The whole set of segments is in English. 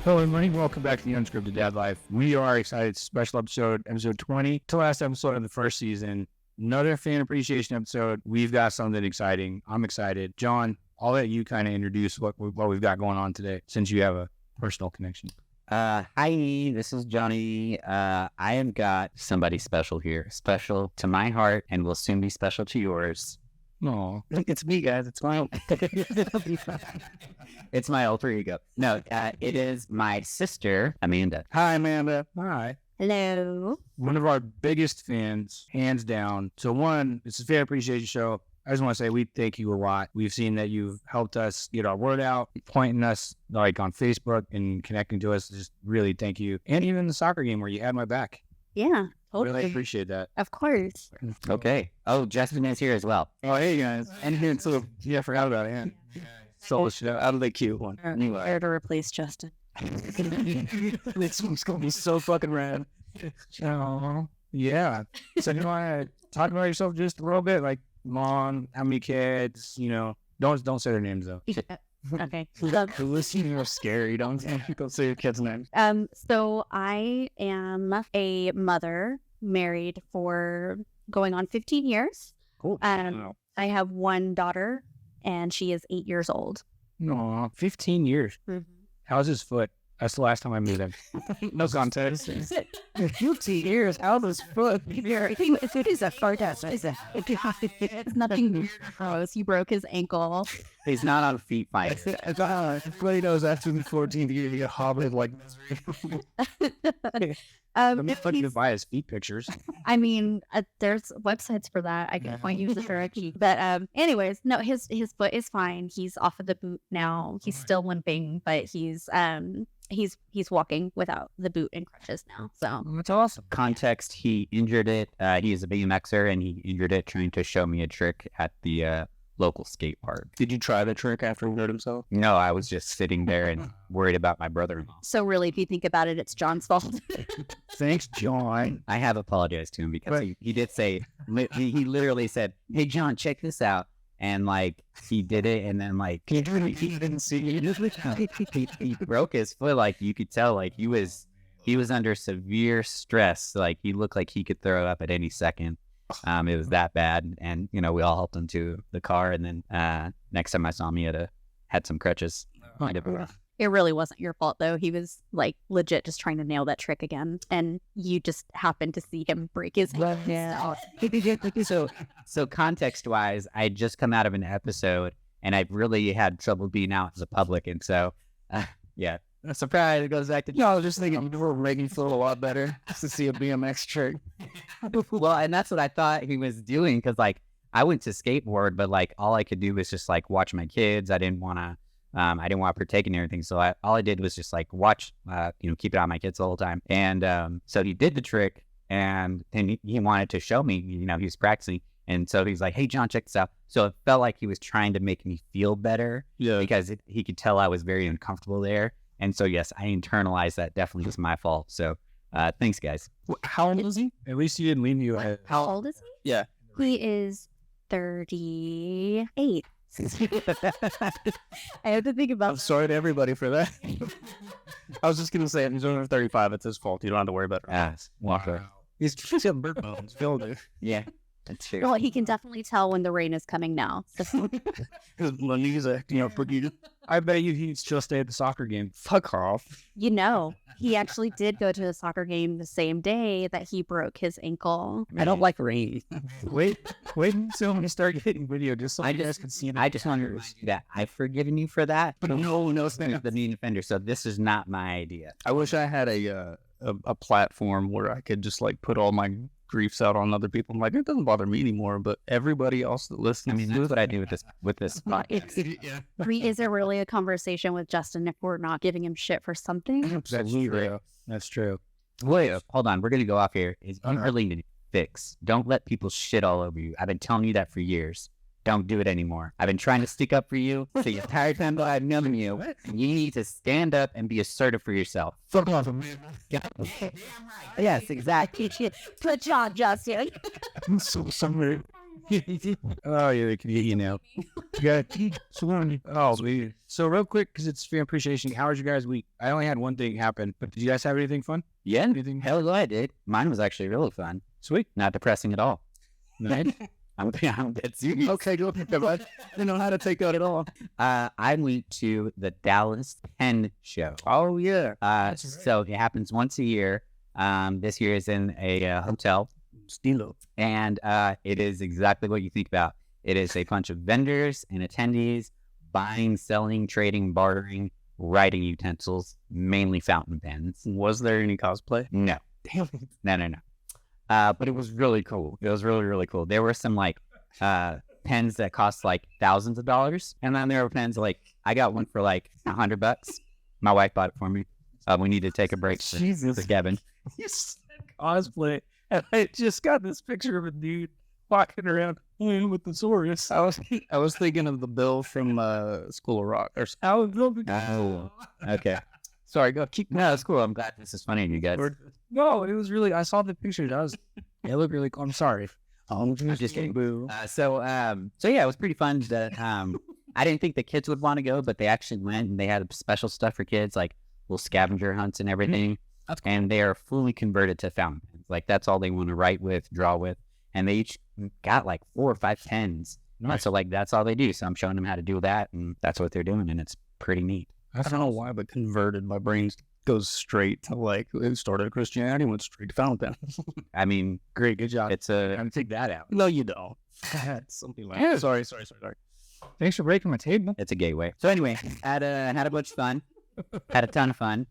Hello, everybody. Welcome back to the Unscripted Dad Life. We are excited. Special episode 20, to last episode of the first season. Another fan appreciation episode. We've got something exciting. I'm excited. John, I'll let you kind of introduce what we've got going on today, since you have a personal connection. Hi, this is Johnny. I have got somebody special here, special to my heart, and will soon be special to yours. No, It's me, guys. It's my it's my alter ego. No, it is my sister, Amanda. Hi, Amanda. Hi. Hello. One of our biggest fans, hands down. So one, it's a fan appreciation show. I just want to say we thank you a lot. We've seen that you've helped us get our word out, pointing us like on Facebook and connecting to us. Just really thank you. And even the soccer game where you had my back. Yeah, totally. Really appreciate that. Of course. Okay. Oh, Justin is here as well. Oh, hey guys. And here too. Yeah, I forgot about it. Yeah. So out of the cute one. Anyway. There to replace Justin. This one's gonna be so fucking rad. Yeah. So you want to talk about yourself just a little bit, like mom, how many kids? Don't say their names though. Okay. Listening are scary. Don't say your kid's name. So I am a mother, married for going on 15 years. Cool. I have one daughter, and she is 8 years old. No, 15 years. Mhm. How's his foot? That's the last time I met him. No context. 15 years. How's his foot? It is a fartest. It's nothing gross. He broke his ankle. He's not on feet fight. Everybody knows after the 14th year, you get hobbled like misery. I'm fucking to buy his feet pictures. I mean, there's websites for that. I can point you in the direction. But anyways, no, his foot is fine. He's off of the boot now. He's still limping, but he's walking without the boot and crutches now. So That's awesome. Context, he injured it. He is a BMXer, and he injured it trying to show me a trick at the local skate park. Did you try the trick after he hurt himself? No, I was just sitting there and worried about my brother-in-law. So really, if you think about it, it's John's fault. Thanks, John. I have apologized to him because he did say, he literally said, "Hey, John, check this out." And he did it, and then He didn't see you. he broke his foot. Like, you could tell, like, he was under severe stress. Like, he looked like he could throw up at any second. It was that bad, and we all helped him to the car. And then next time I saw him, he had some crutches. It really wasn't your fault, though. He was legit just trying to nail that trick again, and you just happened to see him break his hand. Yeah. So context-wise, I had just come out of an episode, and I've really had trouble being out as a public, and so yeah. Surprise! It goes back to. No, I was just thinking you were making me feel a lot better just to see a BMX trick. Well, and that's what I thought he was doing, because I went to skateboard, but all I could do was just watch my kids. I didn't want to partake in anything, so all I did was just watch, keep it on my kids the whole time. And so he did the trick, and then he wanted to show me. He was practicing, and so he's like, "Hey, John, check this out." So it felt like he was trying to make me feel better, because he could tell I was very uncomfortable there. And so, yes, I internalized that. Definitely was my fault. So, thanks, guys. How old is he? At least he didn't leave you. How old is he? Yeah. He is 38. I have to think about I'm sorry to everybody for that. I was just going to say, if he's over 35, it's his fault. You don't have to worry about it. Wow. He's got bird bones. Filled it. Yeah, that's true. Well, he can definitely tell when the rain is coming now. So. His knees are, pretty. I bet you he'd still stay at the soccer game. Fuck off. He actually did go to a soccer game the same day that he broke his ankle. I don't like rain. Wait until we start getting video just so you guys can see it. I just want to remind you that I've forgiven you for that. But no, it's You're the main offender, so this is not my idea. I wish I had a platform where I could just put all my griefs out on other people. I'm like, it doesn't bother me anymore, but everybody else that listens. I mean, that's what I do with this podcast. Is it really a conversation with Justin if we're not giving him shit for something? That's true. Wait, hold on. We're going to go off here. It's really to fix. Don't let people shit all over you. I've been telling you that for years. Don't do it anymore. I've been trying to stick up for you the entire time that I've known you. You need to stand up and be assertive for yourself. Fuck off, man. Yes, exactly. Put John, Justin. I'm so sorry. Oh, yeah, they can get you now. Good. Oh, sweet. So real quick, because it's fan appreciation, how was your guys' week? I only had one thing happen, but did you guys have anything fun? Yeah, Anything? hell yeah, I did. Mine was actually really fun. Sweet. Not depressing at all. Nice. I'm dead serious. Okay, go. I didn't know how to take that at all. I went to the Dallas Pen Show. Oh, yeah. So it happens once a year. This year is in a hotel, Stilo. and it is exactly what you think about. It is a bunch of vendors and attendees buying, selling, trading, bartering, writing utensils, mainly fountain pens. Was there any cosplay? No, Damn. no. But it was really cool. It was really, really cool. There were some like pens that cost like thousands of dollars, and then there were pens like I got one for like $100. My wife bought it for me. We need to take a break for Kevin. You said cosplay, and I just got this picture of a dude walking around with the Saurus. I was thinking of the Bill from School of Rock. Or Oh, okay. sorry, go keep. No, that's cool. I'm glad this is funny to you guys. No, it was really. I saw the picture. It looked really cool. I'm sorry. I'm just kidding. Boo. So yeah, it was pretty fun. I didn't think the kids would want to go, but they actually went, and they had special stuff for kids, like little scavenger hunts and everything. That's cool. And they are fully converted to fountain pens. Like that's all they want to write with, draw with, and they each got like 4 or 5 pens. Nice. So like that's all they do. So I'm showing them how to do that, and that's what they're doing, and it's pretty neat. I don't know why, but converted, my brain goes straight to like, it started Christianity, went straight to fountain pen. I mean, Great, good job. it's a I'm gonna take that out. No, you don't. Something like that. Sorry. Thanks for breaking my table. it's a gateway. So anyway, had a bunch of fun. Had a ton of fun.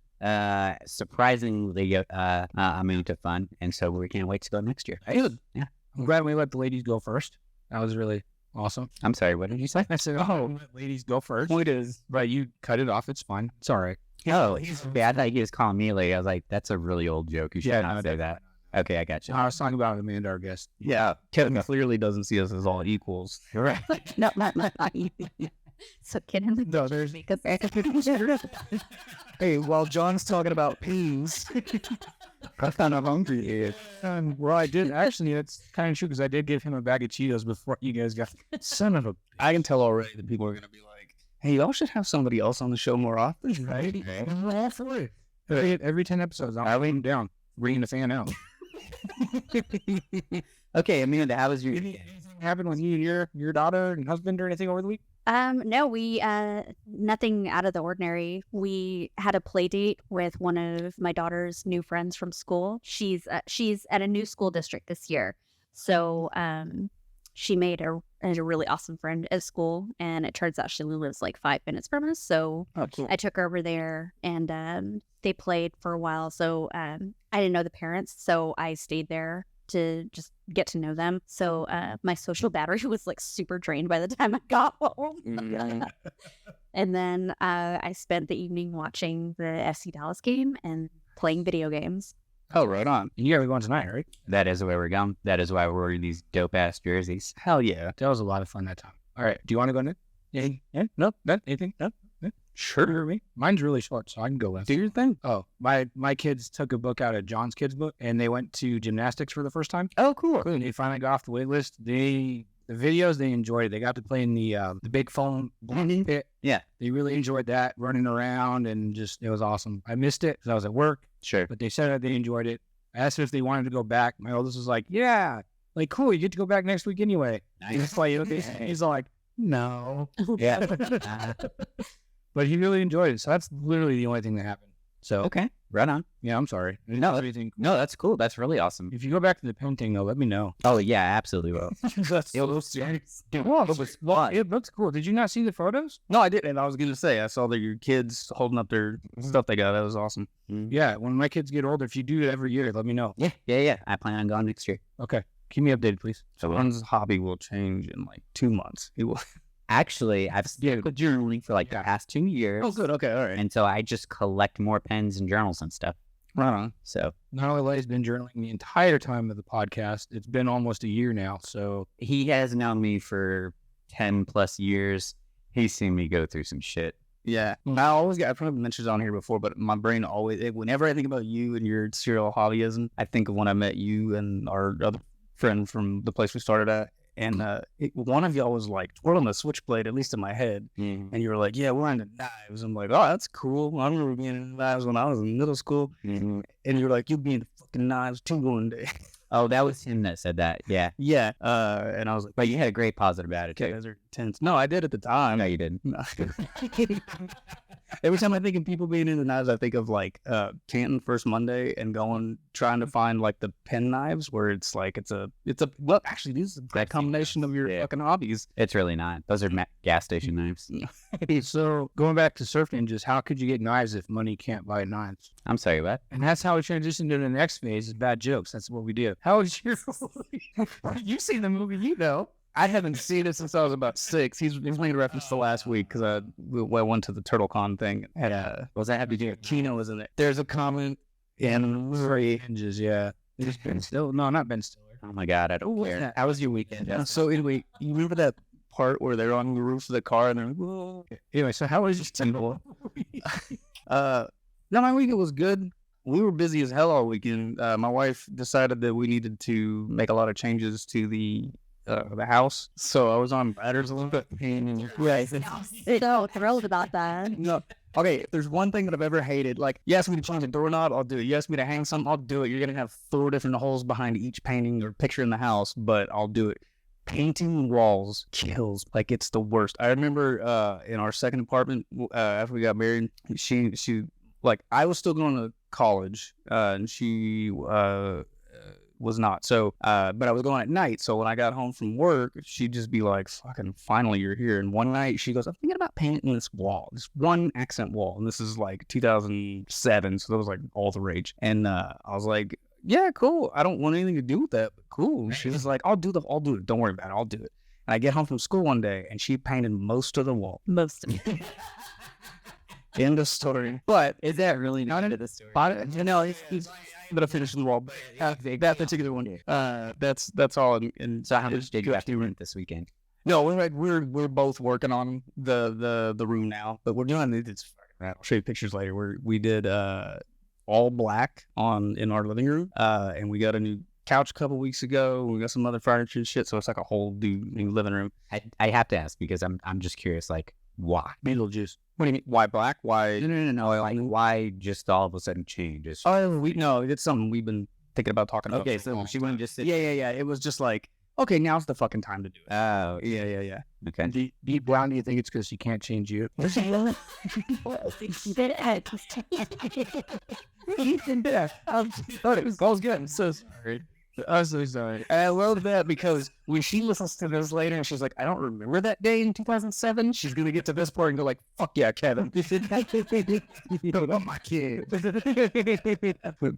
Surprisingly amount of fun, and so we can't wait to go next year. Good. Yeah. I'm glad we let the ladies go first. That was really awesome. I'm sorry, what did you say? I said, oh, let ladies go first. Point is, Right, you cut it off. It's fine. It's all right. Oh, I thought he was calling me a lady. I was like, that's a really old joke. You should not say that. Okay, I got you. I was talking about Amanda, our guest. yeah, Kevin clearly doesn't see us as all equals. Right. No, not so get in the No, there's. because Hey, while John's talking about peas, I'm kind of hungry here. Well, I did actually. It's kind of true because I did give him a bag of Cheetos before you guys got. Son of a. I can tell already that people are going to be like, hey, y'all should have somebody else on the show more often, right? I'm all for it. Every 10 episodes, I'm laying down, bringing the fan out. Okay, Amanda, how was your Anything happened with you and your daughter and husband or anything over the week? No, we nothing out of the ordinary. We had a play date with one of my daughter's new friends from school. She's at a new school district this year, so she made a really awesome friend at school, and it turns out she lives like 5 minutes from us. So Oh, cool. I took her over there, and they played for a while. So I didn't know the parents, so I stayed there to just get to know them. So my social battery was like super drained by the time I got home. And then I spent the evening watching the FC Dallas game and playing video games. Oh, right on. You guys are going tonight, right? That is where we're going. That is why we're wearing these dope ass jerseys. Hell yeah. That was a lot of fun that time. All right. Do you want to go next? Yeah. No. Anything? No. Sure. Me. Mine's really short, so I can go last. Do your thing. Oh, my kids took a book out of John's kids' book, and they went to gymnastics for the first time. Oh, cool. They finally got off the wait list. The videos, they enjoyed it. They got to play in the big foam pit. Yeah. They really enjoyed that, running around, and just, it was awesome. I missed it because I was at work, Sure. but they said that they enjoyed it. I asked them if they wanted to go back. My oldest was like, yeah, like, cool, you get to go back next week anyway. Nice. He's like, no. Yeah. But he really enjoyed it. So that's literally the only thing that happened. So, Okay. Right on. yeah, I'm sorry. I didn't No, have that's- anything. No, that's cool. That's really awesome. If you go back to the pen thing, though, let me know. Oh yeah, absolutely will. That's It was Well, it was fun. it looks cool. Did you not see the photos? No, I didn't. I was going to say, I saw that your kids holding up their stuff they got. That was awesome. Yeah, when my kids get older, if you do it every year, let me know. Yeah. I plan on going next year. Okay. Keep me updated, please. So Ron's hobby will change in like 2 months. He will. Actually, I've stuck with journaling for like the past 2 years. Oh, good. Okay. All right. And so I just collect more pens and journals and stuff. Right on. So Not only has been journaling the entire time of the podcast, it's been almost a year now. So he has known me for 10 plus years. He's seen me go through some shit. Yeah. I've probably mentioned it on here before, but my brain always, whenever I think about you and your serial hobbyism, I think of when I met you and our other friend from the place we started at. and one of y'all was like twirling the switchblade, at least in my head, and you were like, "Yeah, we're into knives." I'm like, "Oh, that's cool. I remember being into knives when I was in middle school." And you're like, "You'll be into fucking knives too one day." Oh, that was him that said that. Yeah. Yeah. And I was like, But you had a great positive attitude. "Okay, those are intense." No, I did at the time. No, you didn't. No. Every time I think of people being into knives, I think of like Canton First Monday and trying to find like the pen knives where it's like it's a well, actually these is a great combination of your fucking hobbies. It's really not. Those are gas station knives. So going back to Surf Ninjas, how could you get knives if money can't buy knives? I'm sorry, what? And that's how we transition to the next phase is bad jokes. That's what we do. How was your You've seen the movie, you know. I haven't seen it since I was about 6. He's making a reference to last week because we went to the TurtleCon thing. And, What does that have to do? Kino was in it. There's a comment in Surf Ninjas, yeah. It's Ben Stiller. No, not Ben Stiller. Oh my God, I don't care. How was your weekend? So anyway, you remember that part where they're on the roof of the car and they're like, whoa. Anyway, so how was your single? No, my weekend was good. We were busy as hell all weekend. My wife decided that we needed to make a lot of changes to the house, so I was on batters a little bit. So thrilled about that. No, okay. If there's one thing that I've ever hated, like you ask me to change a doorknob, I'll do it. You ask me to hang something, I'll do it. You're gonna have 4 different holes behind each painting or picture in the house, but I'll do it. Painting walls kills. Like it's the worst. I remember in our second apartment after we got married, she like I was still going to college and she was not. So, but I was going at night. So when I got home from work, she'd just be like, fucking finally you're here. And one night she goes, I'm thinking about painting this wall, this one accent wall. And this is like 2007. So that was like all the rage. And I was like, yeah, cool. I don't want anything to do with that, but cool. She was like, I'll do it. Don't worry about it. I'll do it. And I get home from school one day and she painted most of the wall. Most of it. End of story. But Is that really not into the story? you know, he's gonna finish the wall. But that particular one, that's all. And So how much did you have to rent this weekend? No, we're both working on the room now, but we're doing it. I'll show you pictures later. We did all black in our living room, and we got a new couch a couple weeks ago. We got some other furniture and shit, so it's like a whole new living room. I have to ask because I'm just curious, like why? Beetlejuice. What do you mean? Why black? Why? No. Like why just all of a sudden change? It's It's something we've been thinking about talking about. okay. So she wouldn't just sit. Yeah. It was just like, okay, now's the fucking time to do it. Oh, Yeah. okay. Deep down, do you think it's because she can't change you? Thought it was all good. I'm so sorry. I'm so sorry. I love that because when she listens to this later and she's like, I don't remember that day in 2007, she's going to get to this part and go like, fuck yeah, Kevin. No, not my kid.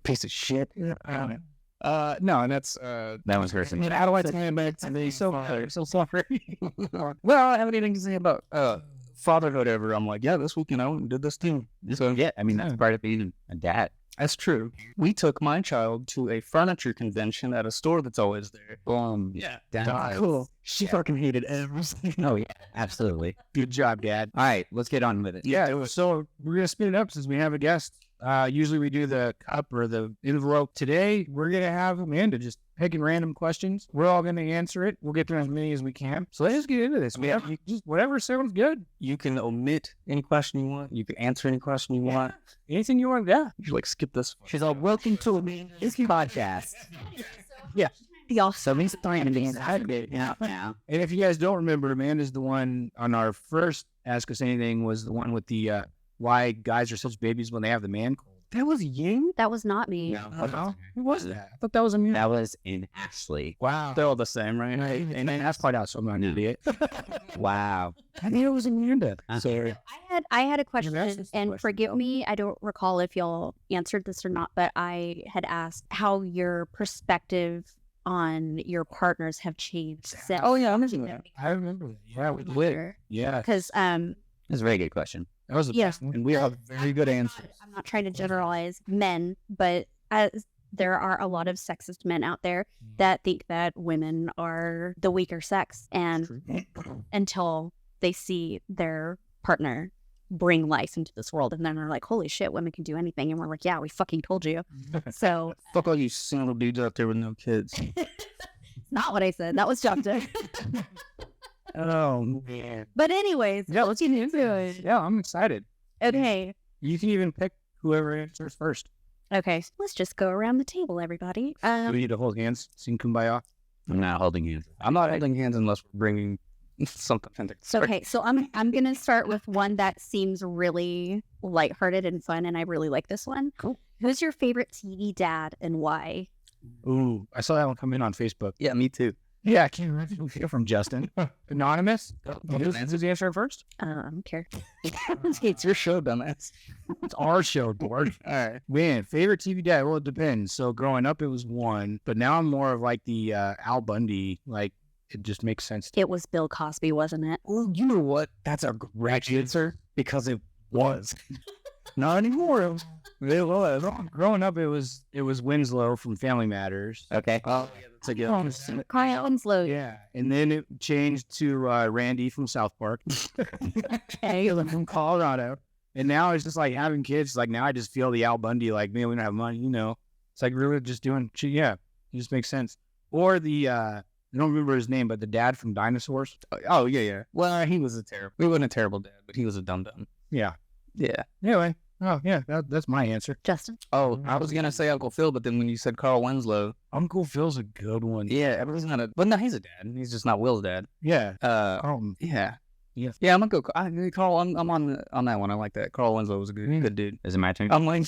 Piece of shit. No, and that's... That was her. how do I tie it back to me? So sorry. Well, I don't have anything to say about fatherhood ever. I'm like, yeah, this weekend I went and did this too. So Yeah, I mean that's part of being a dad. that's true. We took my child to a furniture convention at a store that's always there. Yeah. Dad. Cool. She fucking hated everything. Oh yeah, absolutely. Good job, Dad. All right, let's get on with it. Yeah, so we're going to spin it up since we have a guest. Usually we do the cup or the envelope. Today, we're going to have Amanda just picking random questions. We're all going to answer it. We'll get through as many as we can. So let's just get into this. Just whatever sounds good. You can omit any question you want. You can answer any question you want. Anything you want, yeah. You should like skip this. She's all welcome to this podcast. Y'all So means throwing it out now. And if you guys don't remember, Amanda's the one on our first Ask Us Anything was the one with the why guys are such babies when they have the man cold. That was you? that was not me. No. Who was that? I thought that was Amanda. That was in Ashley. Wow. They're all the same, right? And that's quite out, so I'm not an idiot. Wow. I knew it was Amanda. Sorry. I had a question, asked this and question. forgive me, I don't recall if y'all answered this or not, but I had asked how your perspective on your partners have changed since. Oh, yeah, I remember that. I remember that. Yeah, we did. Yeah. Because That's a very good question. That was the Yeah. best one. And we have very good answers. I'm not trying to generalize men, but there are a lot of sexist men out there that think that women are the weaker sex, and until they see their partner bring life into this world, and then they're like, holy shit, women can do anything, and we're like, yeah, we fucking told you. So Fuck all you single dudes out there with no kids. not what I said. That was Justin. Oh man. But anyways, Yeah, let's get into it. Yeah, I'm excited. Okay. You can even pick whoever answers first. Okay. Let's just go around the table, everybody. Do we need to hold hands? Sing Kumbaya. I'm not holding hands. I'm not holding hands unless we're bringing something. Okay, so I'm gonna start with one that seems really lighthearted and fun, and I really like this one. Cool. Who's your favorite TV dad and why? Ooh, I saw that one come in on Facebook. Yeah, me too. Yeah, I can't remember who came from Justin. Anonymous? Who's the answer first? I don't care. It's your show, dumbass. It's our show, board. All right. Man, favorite TV dad? Well, it depends. So growing up, it was one, but now I'm more of like the Al Bundy. Like, it just makes sense. It was Bill Cosby, wasn't it? Well, you know what? That's a great answer because it was. Not anymore. It was. Growing up, it was Winslow from Family Matters. Okay. Oh, yeah, that's a good one. Kyle Winslow. Yeah, and then it changed to Randy from South Park. Hey, From Colorado. And now it's just like having kids. Like now I just feel the Al Bundy, like, man, we don't have money, you know. It's like really just doing shit. Yeah, it just makes sense. Or the, I don't remember his name, but the dad from Dinosaurs. Oh, yeah, yeah. Well, he was he wasn't a terrible dad, but he was a dum-dum. Yeah. Yeah. Anyway, oh, yeah, that's my answer. Justin. Oh, I was going to say Uncle Phil, but then when you said Carl Winslow, Uncle Phil's a good one. yeah, everyone's not but no, he's a dad. He's just not Will's dad. Yeah. Yeah. Yeah. Yeah, I'm going to go. Carl, I'm on that one. I like that. Carl Winslow was a good dude. Is it my turn? I'm like,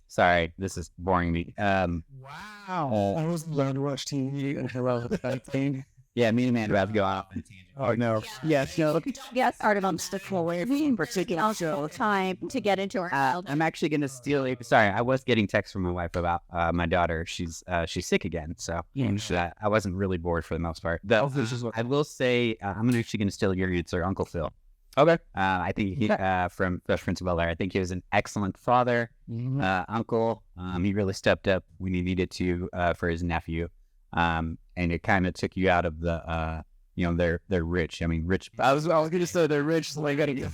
Sorry, this is boring me. Wow. I was learning to watch TV until I was 19. Yeah, me and Amanda have to go off on a tangent. Oh, no. yes, no. Get started on stuff away from particular show time to get into our I'm actually gonna steal. Sorry, I was getting texts from my wife about my daughter. She's sick again, so I wasn't really bored for the most part. I will say I'm actually gonna steal your answer, Uncle Phil. Okay. I think he from Fresh Prince of Bel-Air. I think he was an excellent father, uncle. He really stepped up when he needed to for his nephew, and it kind of took you out of the they're rich. I mean, rich. I was going to say they're rich, so they got to get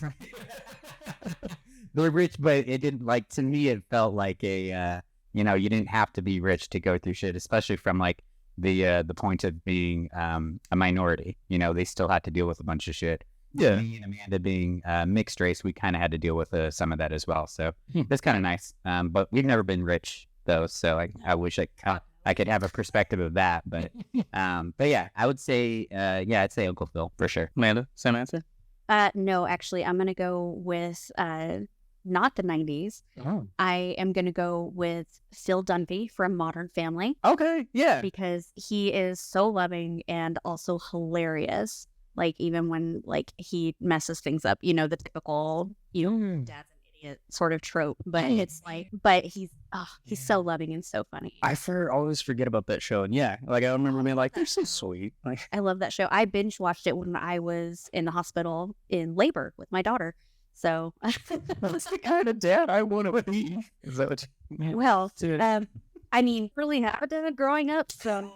They're rich, but it didn't to me. It felt like a you didn't have to be rich to go through shit, especially from like the point of being a minority. They still had to deal with a bunch of shit. Yeah. Me and Amanda being mixed race, we kind of had to deal with some of that as well. So that's kind of nice. But we've never been rich though, so I wish I could have a perspective of that. But yeah, I would say I'd say Uncle Phil for sure. Amanda, same answer? No, actually, I'm gonna go with not the 90s. Oh. I am gonna go with Phil Dunphy from Modern Family Okay, yeah. because he is so loving and also hilarious. Like even when he messes things up, the typical dad's an idiot sort of trope. But it's but he's so loving and so funny. I always forget about that show, and I remember being like, they're so sweet. Like, I love that show. I binge watched it when I was in the hospital in labor with my daughter. So that's the kind of dad I want to be. Is that what you well, I mean, really had a dad growing up. So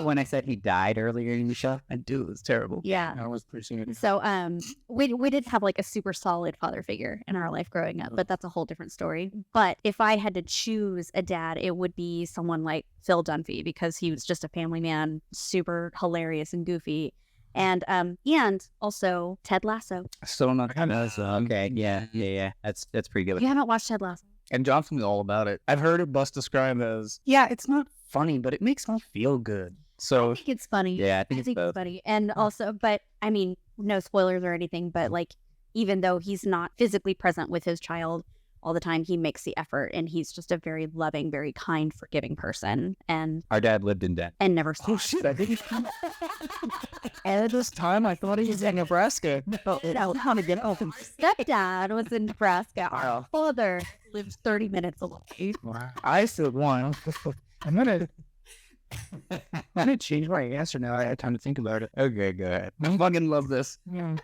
when I said he died earlier in the show, I do. It was terrible. yeah. I was pretty soon. So we did have a super solid father figure in our life growing up, but that's a whole different story. But if I had to choose a dad, it would be someone like Phil Dunphy because he was just a family man, super hilarious and goofy. And also Ted Lasso. Still not. okay, yeah. That's pretty good. You haven't watched Ted Lasso? And Johnson's all about it. I've heard it best described as, it's not funny, but it makes me feel good. So I think it's funny. Yeah, I think it's both. funny. And also, but I mean, no spoilers or anything, but even though he's not physically present with his child all the time, he makes the effort, and he's just a very loving, very kind, forgiving person. And Our dad lived in debt. never saw oh it. shit, I think at this time I thought he was in Nebraska. No, how to get open. Stepdad was in Nebraska. Our father lives 30 minutes away. Wow. I still won. I'm gonna change my answer now. I had time to think about it. Okay, go ahead. I fucking love this. Yeah.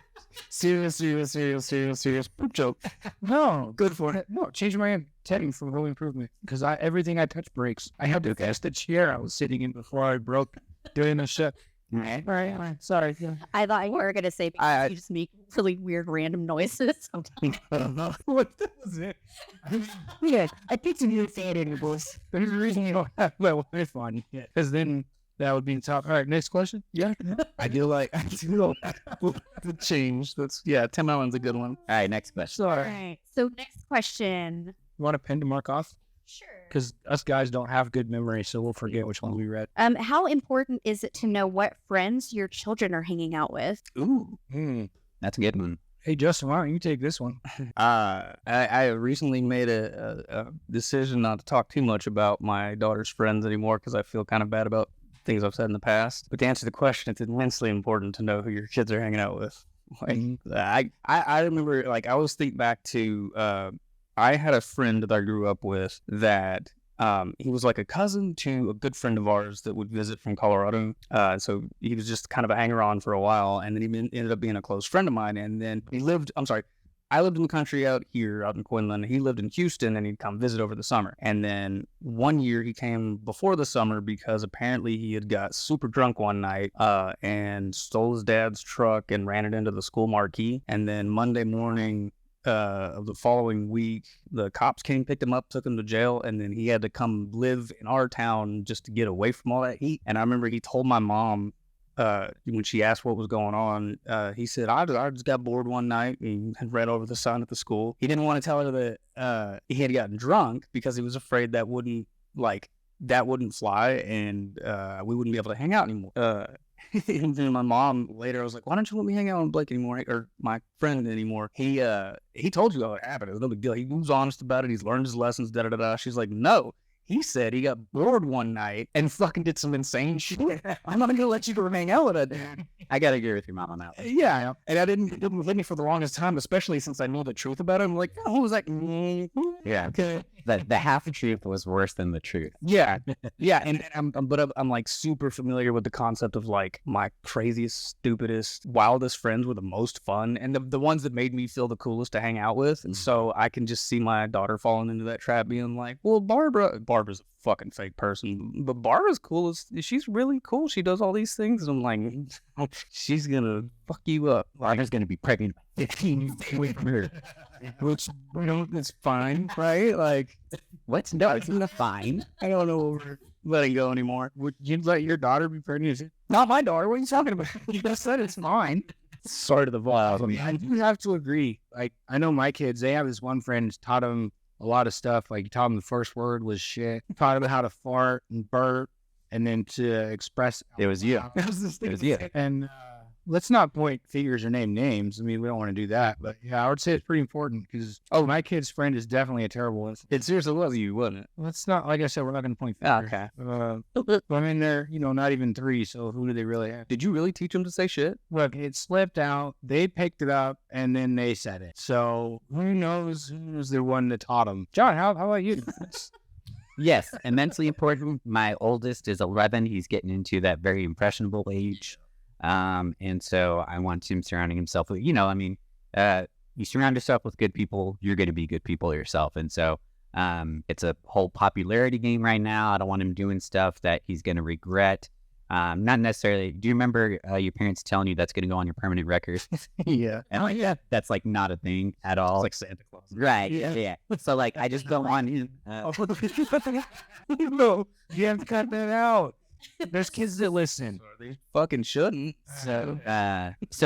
Serious poop joke. No, good for it. No, change my setting from home improvement because everything I touch breaks. I had to test the chair I was sitting in before I broke doing the shit. All right. Sorry. Yeah. I thought you were going to say because you just make really weird random noises sometimes. What was it? Yeah, I think you didn't say it anymore. There's a reason you don't have my wife on yet. Because then That would be the top. All right, next question. Yeah. I do like the change. That's 10 Allen's a good one. All right, next question. All Sorry. right. So next question. You want a pen to mark off? Sure. Because us guys don't have good memory, so we'll forget which ones we read. How important is it to know what friends your children are hanging out with? Ooh. That's a good one. Hey, Justin, why don't you take this one? I recently made a decision not to talk too much about my daughter's friends anymore because I feel kind of bad about things I've said in the past. But to answer the question, it's immensely important to know who your kids are hanging out with. Like, I remember, like, I always think back to, I had a friend that I grew up with that he was like a cousin to a good friend of ours that would visit from Colorado. So he was just kind of a hanger-on for a while, and then he ended up being a close friend of mine. And then I lived in the country out in Quinlan. He lived in Houston, and he'd come visit over the summer. And then one year he came before the summer because apparently he had got super drunk one night and stole his dad's truck and ran it into the school marquee. And then Monday morning of the following week, the cops came, picked him up, took him to jail, and then he had to come live in our town just to get away from all that heat. And I remember he told my mom, when she asked what was going on, he said, I just got bored one night and had read over the sign at the school. He didn't want to tell her that he had gotten drunk because he was afraid that wouldn't fly, and we wouldn't be able to hang out anymore. And then my mom later was like, why don't you let me hang out with Blake anymore, or my friend anymore? He told you how it happened. It was no big deal. He was honest about it. He's learned his lessons, da-da-da-da. She's like, no. He said he got bored one night and fucking did some insane shit. I'm not going to let you go hang out with that dude. I got to agree with your mom on that one. Yeah. And it didn't hit me for the longest time, especially since I know the truth about it. I'm like, oh, was like, Yeah. okay. The half truth was worse than the truth. Yeah. Yeah. And I'm like super familiar with the concept of like my craziest, stupidest, wildest friends were the most fun and the ones that made me feel the coolest to hang out with. And so I can just see my daughter falling into that trap being like, well, Barbara's a fucking fake person, but Barbara's cool. She's really cool. She does all these things. And I'm like, she's going to fuck you up. Barbara's going to be pregnant by 15 away from her. Which, it's fine, right? Like, What's no, it's not fine. I don't know what we're letting go anymore. Would you let your daughter be pregnant? Not my daughter. What are you talking about? You just said it's mine. Sorry to the vlog. I do have to agree. Like, I know my kids, they have this one friend who's taught them a lot of stuff. Like, taught them the first word was shit. Taught them how to fart and burp and then to express. It was you. It was you. And let's not point figures or name names. I mean, we don't want to do that. But yeah, I would say it's pretty important because, my kid's friend is definitely a terrible one. It seriously was you, wasn't it? Let's not, like I said, we're not going to point fingers. Okay. I mean, they're, not even 3, so who do they really have? Did you really teach them to say shit? Look, it slipped out. They picked it up, and then they said it. So who knows who's the one that taught them? John, how about you? Yes, immensely important. My oldest is 11. He's getting into that very impressionable age. And so I want him surrounding himself with, you surround yourself with good people, you're going to be good people yourself. And so it's a whole popularity game right now. I don't want him doing stuff that he's going to regret. Not necessarily. Do you remember your parents telling you that's going to go on your permanent record? Yeah. And yeah. That's like not a thing at all. It's like Santa Claus. Right. Yeah. So like I just don't want him. No, you have to cut that out. There's kids that listen. They fucking shouldn't. So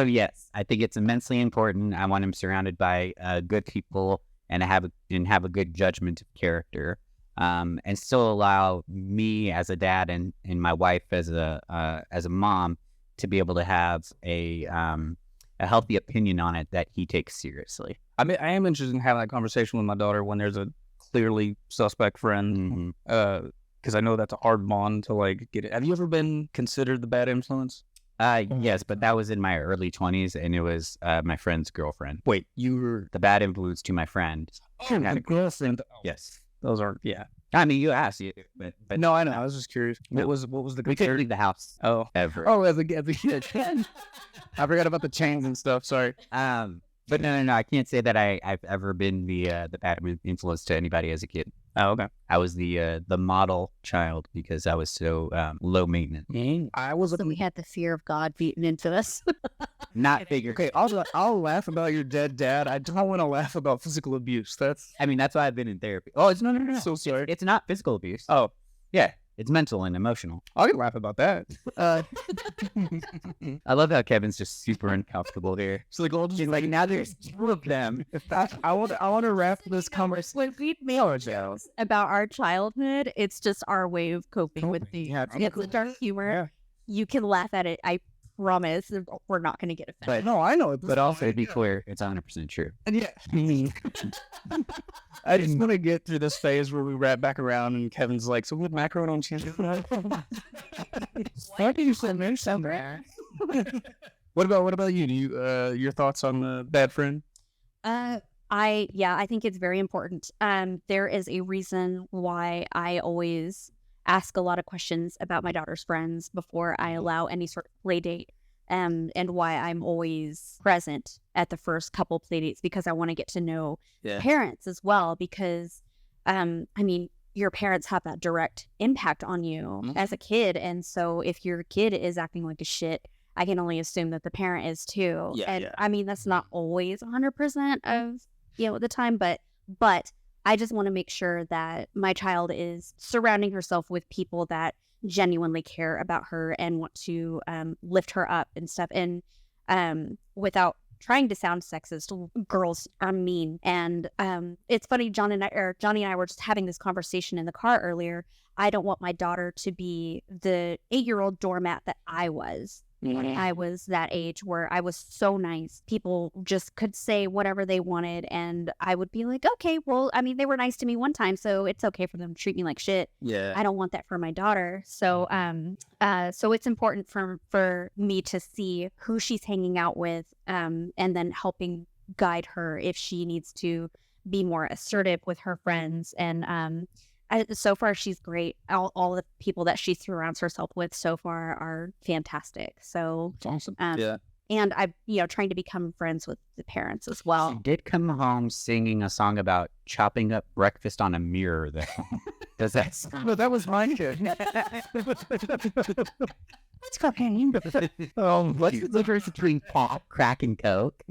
yes, I think it's immensely important. I want him surrounded by good people and have a good judgment of character, and still allow me as a dad and my wife as a mom to be able to have a healthy opinion on it that he takes seriously. I mean, I am interested in having that conversation with my daughter when there's a clearly suspect friend. Because I know that's a hard bond to like get it. Have you ever been considered the bad influence? Yes, but that was in my early 20s, and it was my friend's girlfriend. Wait, you were The bad influence to my friend. the girlfriend? Yes. Those are I mean, you asked, but no, I know. I was just curious. No. What was the we couldn't leave the house Oh, ever. as a kid. I forgot about the chains and stuff. Sorry. But no, I can't say that I've ever been the bad influence to anybody as a kid. Oh, okay. I was the model child because I was so low maintenance. I was So we had the fear of God beaten into us. Not figure. okay. I'll laugh about your dead dad. I don't want to laugh about physical abuse. I mean, that's why I've been in therapy. Oh, it's no. So sorry. It's not physical abuse. Oh, Yeah, It's mental and emotional. I can laugh about that. I love how Kevin's just super uncomfortable here. So like, I'll just He's like, now there's 2 of them. I want to wrap this conversation. When we make jokes about our childhood, it's just our way of coping with the it's dark humor. Yeah. You can laugh at it. I promise we're not going to get offended. no, I know it. But also, to be clear, it's 100% true. And yeah, I just want to get through this phase where we wrap back around and Kevin's like, so with macaroni on cheese. Why do you say somewhere? What about you? Do you your thoughts on the bad friend? I think it's very important. There is a reason why I always ask a lot of questions about my daughter's friends before I allow any sort of play date. And why I'm always present at the first couple play dates, because I want to get to know parents as well, because I mean, your parents have that direct impact on you as a kid. And so if your kid is acting like a shit, I can only assume that the parent is too. I mean, that's not always 100% of, the time, but I just want to make sure that my child is surrounding herself with people that genuinely care about her and want to lift her up and stuff. And without trying to sound sexist, girls are mean. And it's funny, Johnny and I were just having this conversation in the car earlier. I don't want my daughter to be the 8-year-old doormat that I was when I was that age, where I was so nice. People just could say whatever they wanted, and I would be like, okay, well, I mean, they were nice to me one time, so it's okay for them to treat me like shit. I don't want that for my daughter. So so it's important for me to see who she's hanging out with, and then helping guide her if she needs to be more assertive with her friends. And so far, she's great. All the people that she surrounds herself with so far are fantastic. So It's awesome. And I'm, trying to become friends with the parents as She well. did come home singing a song about chopping up breakfast on a mirror, though. Does that But that was mine, kid. Let's go, Penny. What's the difference between pop, crack, and coke?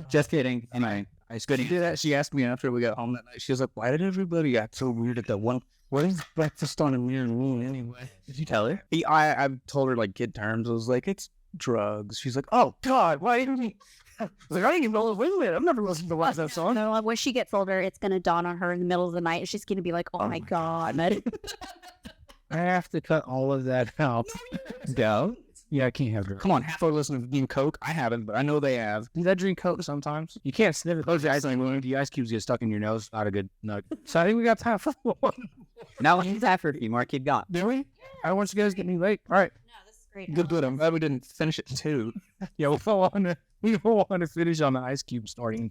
Just kidding. Anyway, It's good to do that. She asked me after we got home that night. She was like, why did everybody act so weird at that one? What is breakfast on a mirror mean anyway? did you tell her? I told her like kid terms. I was like, it's drugs. She's like, oh God, why didn't you? I was like, I didn't even know wait a minute. I've never listened to that song. No, when she gets older, it's going to dawn on her in the middle of the night. She's going to be like, oh my God. I have to cut all of that out. No. Yeah, I can't have drugs. Come on, half our listeners drink Coke. I haven't, but I know they have. Does that drink Coke sometimes? You can't sniff it. Close your eyes. The ice cubes get stuck in your nose. Not a good nut. So I think we got time for one. Now he's after a few more. Keep going. Do we? I don't want you guys to get me late. All right. No, this is great. Good. I'm glad we didn't finish it too. Yeah, we'll go on to finish on the ice cube starting.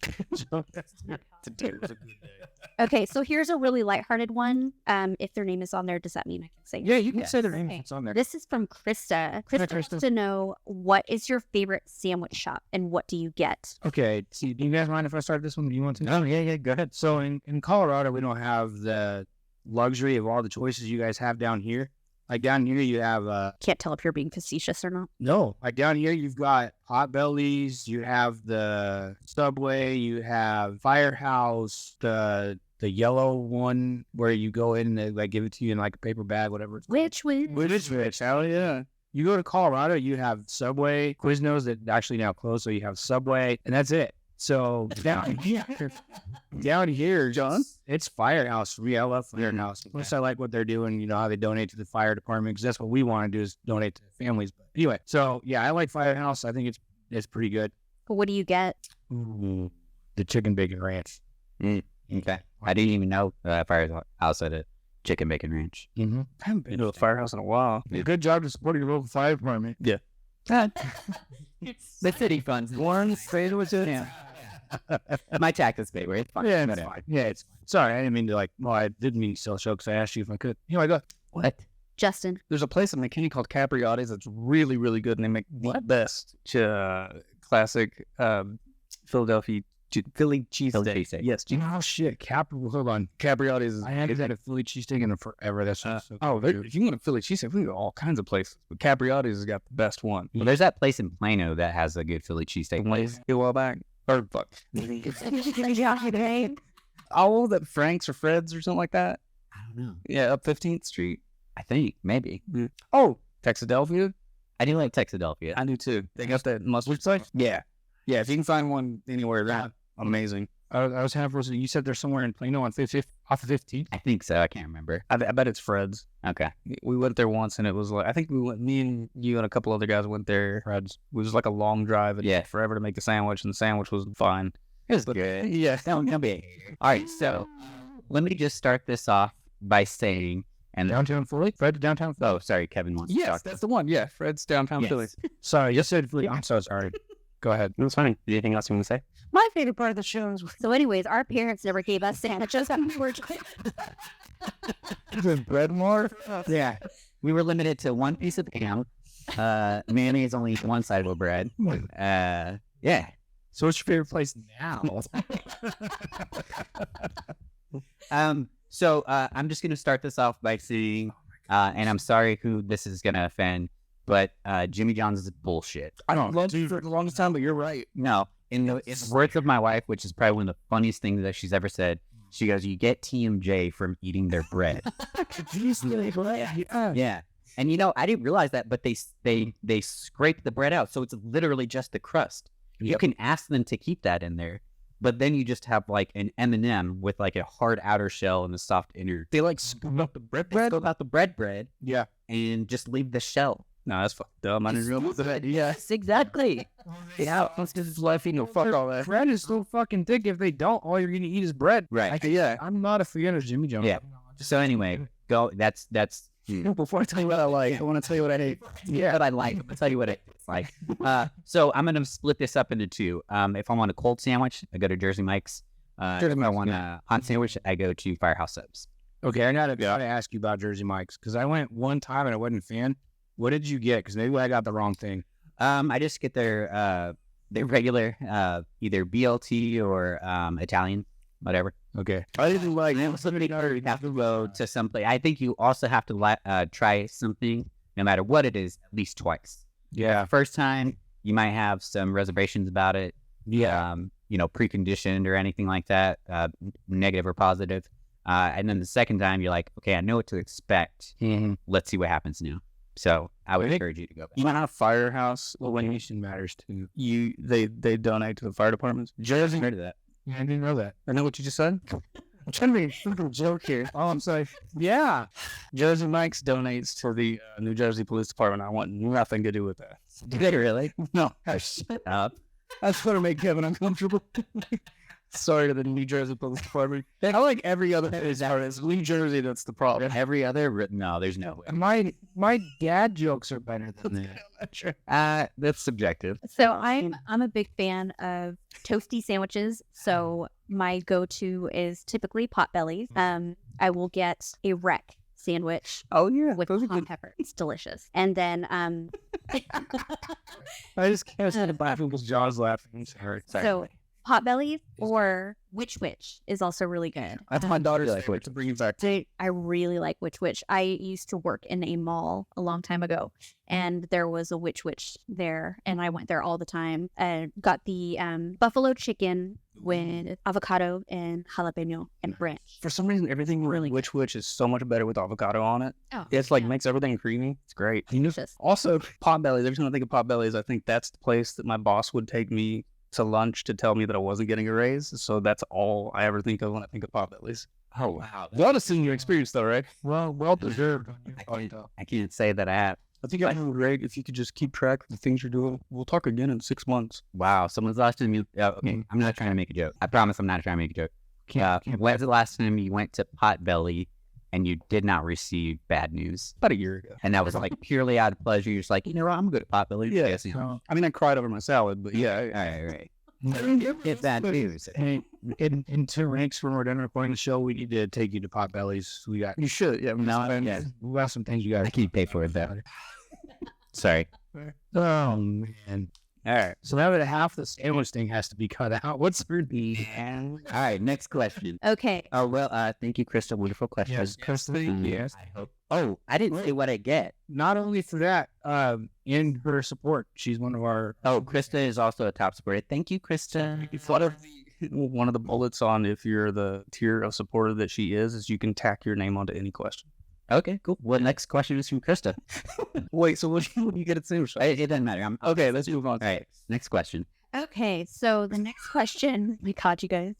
Okay, so here's a really lighthearted one. If their name is on there, does that mean I can say it? Yeah, you can say their name. Okay. It's on there. This is from Krista. Krista wants Krista. to know, what is your favorite sandwich shop and what do you get? Okay. See, do you guys mind if I start this one? Do you want to? Oh, yeah, go ahead. So in Colorado, we don't have the luxury of all the choices you guys have down here. Like down here, you have Can't tell if you're being facetious or not. no. Like down here, you've got Hot Bellies, you have the Subway, you have Firehouse, the yellow one where you go in and they like give it to you in like a paper bag, whatever. It's Which one? Which is rich, hell yeah. You go to Colorado, you have Subway, Quiznos that actually now closed, so you have Subway, and that's it. So down here, John? it's Firehouse. I love Firehouse. Plus, I like what they're doing. You know how they donate to the fire department, because that's what we want to do, is donate to families. But anyway, so yeah, I like Firehouse. I think it's pretty good. But what do you get? Ooh, the chicken bacon ranch. Okay. I didn't even know Firehouse had a chicken bacon ranch. Mm-hmm. I haven't been to a firehouse in a while. Good job to support your local fire department. The city funds. One straight with it. Yeah. My taxes paid. It's fine. Yeah, it's Whatever. fine. Yeah, it's sorry. I didn't mean to I didn't mean to sell show because I asked you if I could. I go. What? Justin. There's a place in McKinney called Capriotti's that's really, really good, and they make the best classic Philly cheesesteak. cheesesteak. Yes, Oh shit, hold on. Capriotti's. I haven't had a Philly cheesesteak in forever. That's so If you want a Philly cheesesteak, we can go all kinds of places, but Capriotti's has got the best one. Well, there's that place in Plano that has a good Philly cheesesteak place. A while back, or fuck, all that Frank's or Fred's or something like that. I don't know. Yeah, up 15th Street. I think maybe. Oh, Texadelphia. I do like Texadelphia. I do too. They got that mustard sauce. Yeah, yeah. If you can find one anywhere, that amazing. I was half roasted. You said they're somewhere in Plano on off of 15. I think so. I can't remember. I bet it's Fred's. Okay. We went there once, and it was like I think me and you and a couple other guys went there. Fred's. It was like a long drive. It took forever to make the sandwich, and the sandwich was fine. It was good. Yeah. Don't be a hater. All right. So let me just start this off by saying, and Downtown Philly? Fred, downtown Philly? oh, sorry, Kevin wants to Yes, talk. that's the one. Yeah, Fred's downtown Philly. Sorry, you said Philly. I'm so sorry. Go ahead. It was funny. Anything else you want to say? My favorite part of the show is so. Anyways, our parents never gave us sandwiches. We were Bread more? Yeah. We were limited to one piece of ham. Mayonnaise only one side of bread. Yeah. So what's your favorite place now? So I'm just gonna start this off by saying, and I'm sorry who this is gonna offend, but Jimmy John's is bullshit. I don't love you for the longest time, but you're right. No, in the words of my wife, which is probably one of the funniest things that she's ever said, she goes, "You get TMJ from eating their bread." Yeah. And I didn't realize that, but they scrape the bread out, so it's literally just the crust. You can ask them to keep that in there, but then you just have like an M&M with like a hard outer shell and a soft inner. They like scoop up the bread. Scoop out the bread, Yeah. and just leave the shell. No, that's fucked up. I didn't realize that. Yeah. Yes, exactly. Yeah, let's just life eating. Fuck all that. Bread is so fucking thick. If they don't, all you're going to eat is bread. Right. Yeah. I'm not a fan of Jimmy John's. Yeah. So anyway, go. That's. Before I tell you what I like, I want to tell you what I hate. Yeah, what I like. I'm gonna tell you what it's like. So I'm gonna split this up into two. If I want a cold sandwich, I go to Jersey Mike's. If I want a hot sandwich, I go to Firehouse Subs. Okay, I gotta ask you about Jersey Mike's because I went one time and I wasn't a fan. What did you get? Because maybe I got the wrong thing. I just get their regular either BLT or Italian, whatever. Okay. I didn't like. You have to go to someplace. I think you also have to try something, no matter what it is, at least twice. Yeah. First time, you might have some reservations about it. Yeah. Preconditioned or anything like that, negative or positive. And then the second time, you're like, okay, I know what to expect. Mm-hmm. Let's see what happens now. So I would encourage you to go back. You know how Firehouse, Location matters too. they donate to the fire departments? Jersey. Heard of that? Yeah, I didn't know that. I know what you just said. I'm trying to be a simple joke here. Oh, I'm sorry. Yeah. Jersey Mike's donates to the New Jersey Police Department. I want nothing to do with that. Do they really? No, Shut up. that's going to make Kevin uncomfortable. Sorry to the New Jersey Police Department. I like every other part. It's New Jersey that's the problem. Every other? No, there's no way. My dad jokes are better than that. That's subjective. So I'm a big fan of toasty sandwiches. So my go-to is typically Potbellies. I will get a wreck sandwich Oh, yeah. with those are hot good. pepper. It's delicious. And then I just can't stand to people's jaws laughing. Sorry. so Potbellies or Witch is also really good. That's my daughter's like favorite to bring it back. I really like Witch. I used to work in a mall a long time ago, and there was a Witch there, and I went there all the time. And got the buffalo chicken with avocado and jalapeno and ranch. For some reason, everything Really really which is so much better with avocado on it. Oh, It's like yeah. makes everything creamy. It's great. Delicious. Also, Potbellies. Every time I think of Potbellies, I think that's the place that my boss would take me to lunch to tell me that I wasn't getting a raise. So that's all I ever think of when I think of Potbellies. Oh, wow. Well, that's in your experience, though, right? Well deserved. I can't say that I have. I think I'm great if you could just keep track of the things you're doing. We'll talk again in 6 months. Wow, someone's lost me. Okay, I'm not trying to make a joke. I promise I'm not trying to make a joke. Can't When was the last time you went to Potbelly and you did not receive bad news? About a year ago. And that was like purely out of pleasure. You're just like, you know what, I'm good at Potbelly. Yeah. Yes, you know. I mean, I cried over my salad, but yeah. All right. Get bad news. Hey, in 2 ranks when we're done recording the show, we need to take you to Potbellies. We got You should. Yeah. Yeah. we got some things you got. I can pay for it though. Sorry. Oh man. All right. So now that half the sandwich thing has to be cut out, what's for the All right. Next question. Okay. Oh well. Thank you, Crystal. Wonderful question. yes. I hope. Oh, I didn't say what I get. Not only for that, in her support, she's one of our. Oh, Krista is also a top supporter. Thank you, Krista. One of the bullets on if you're the tier of supporter that she is you can tack your name onto any question. Okay, cool. Well, next question is from Krista. Wait, so what do you get at Super Show? It doesn't matter. Okay, let's move on. All right, next question. Okay, so the next question. We caught you guys.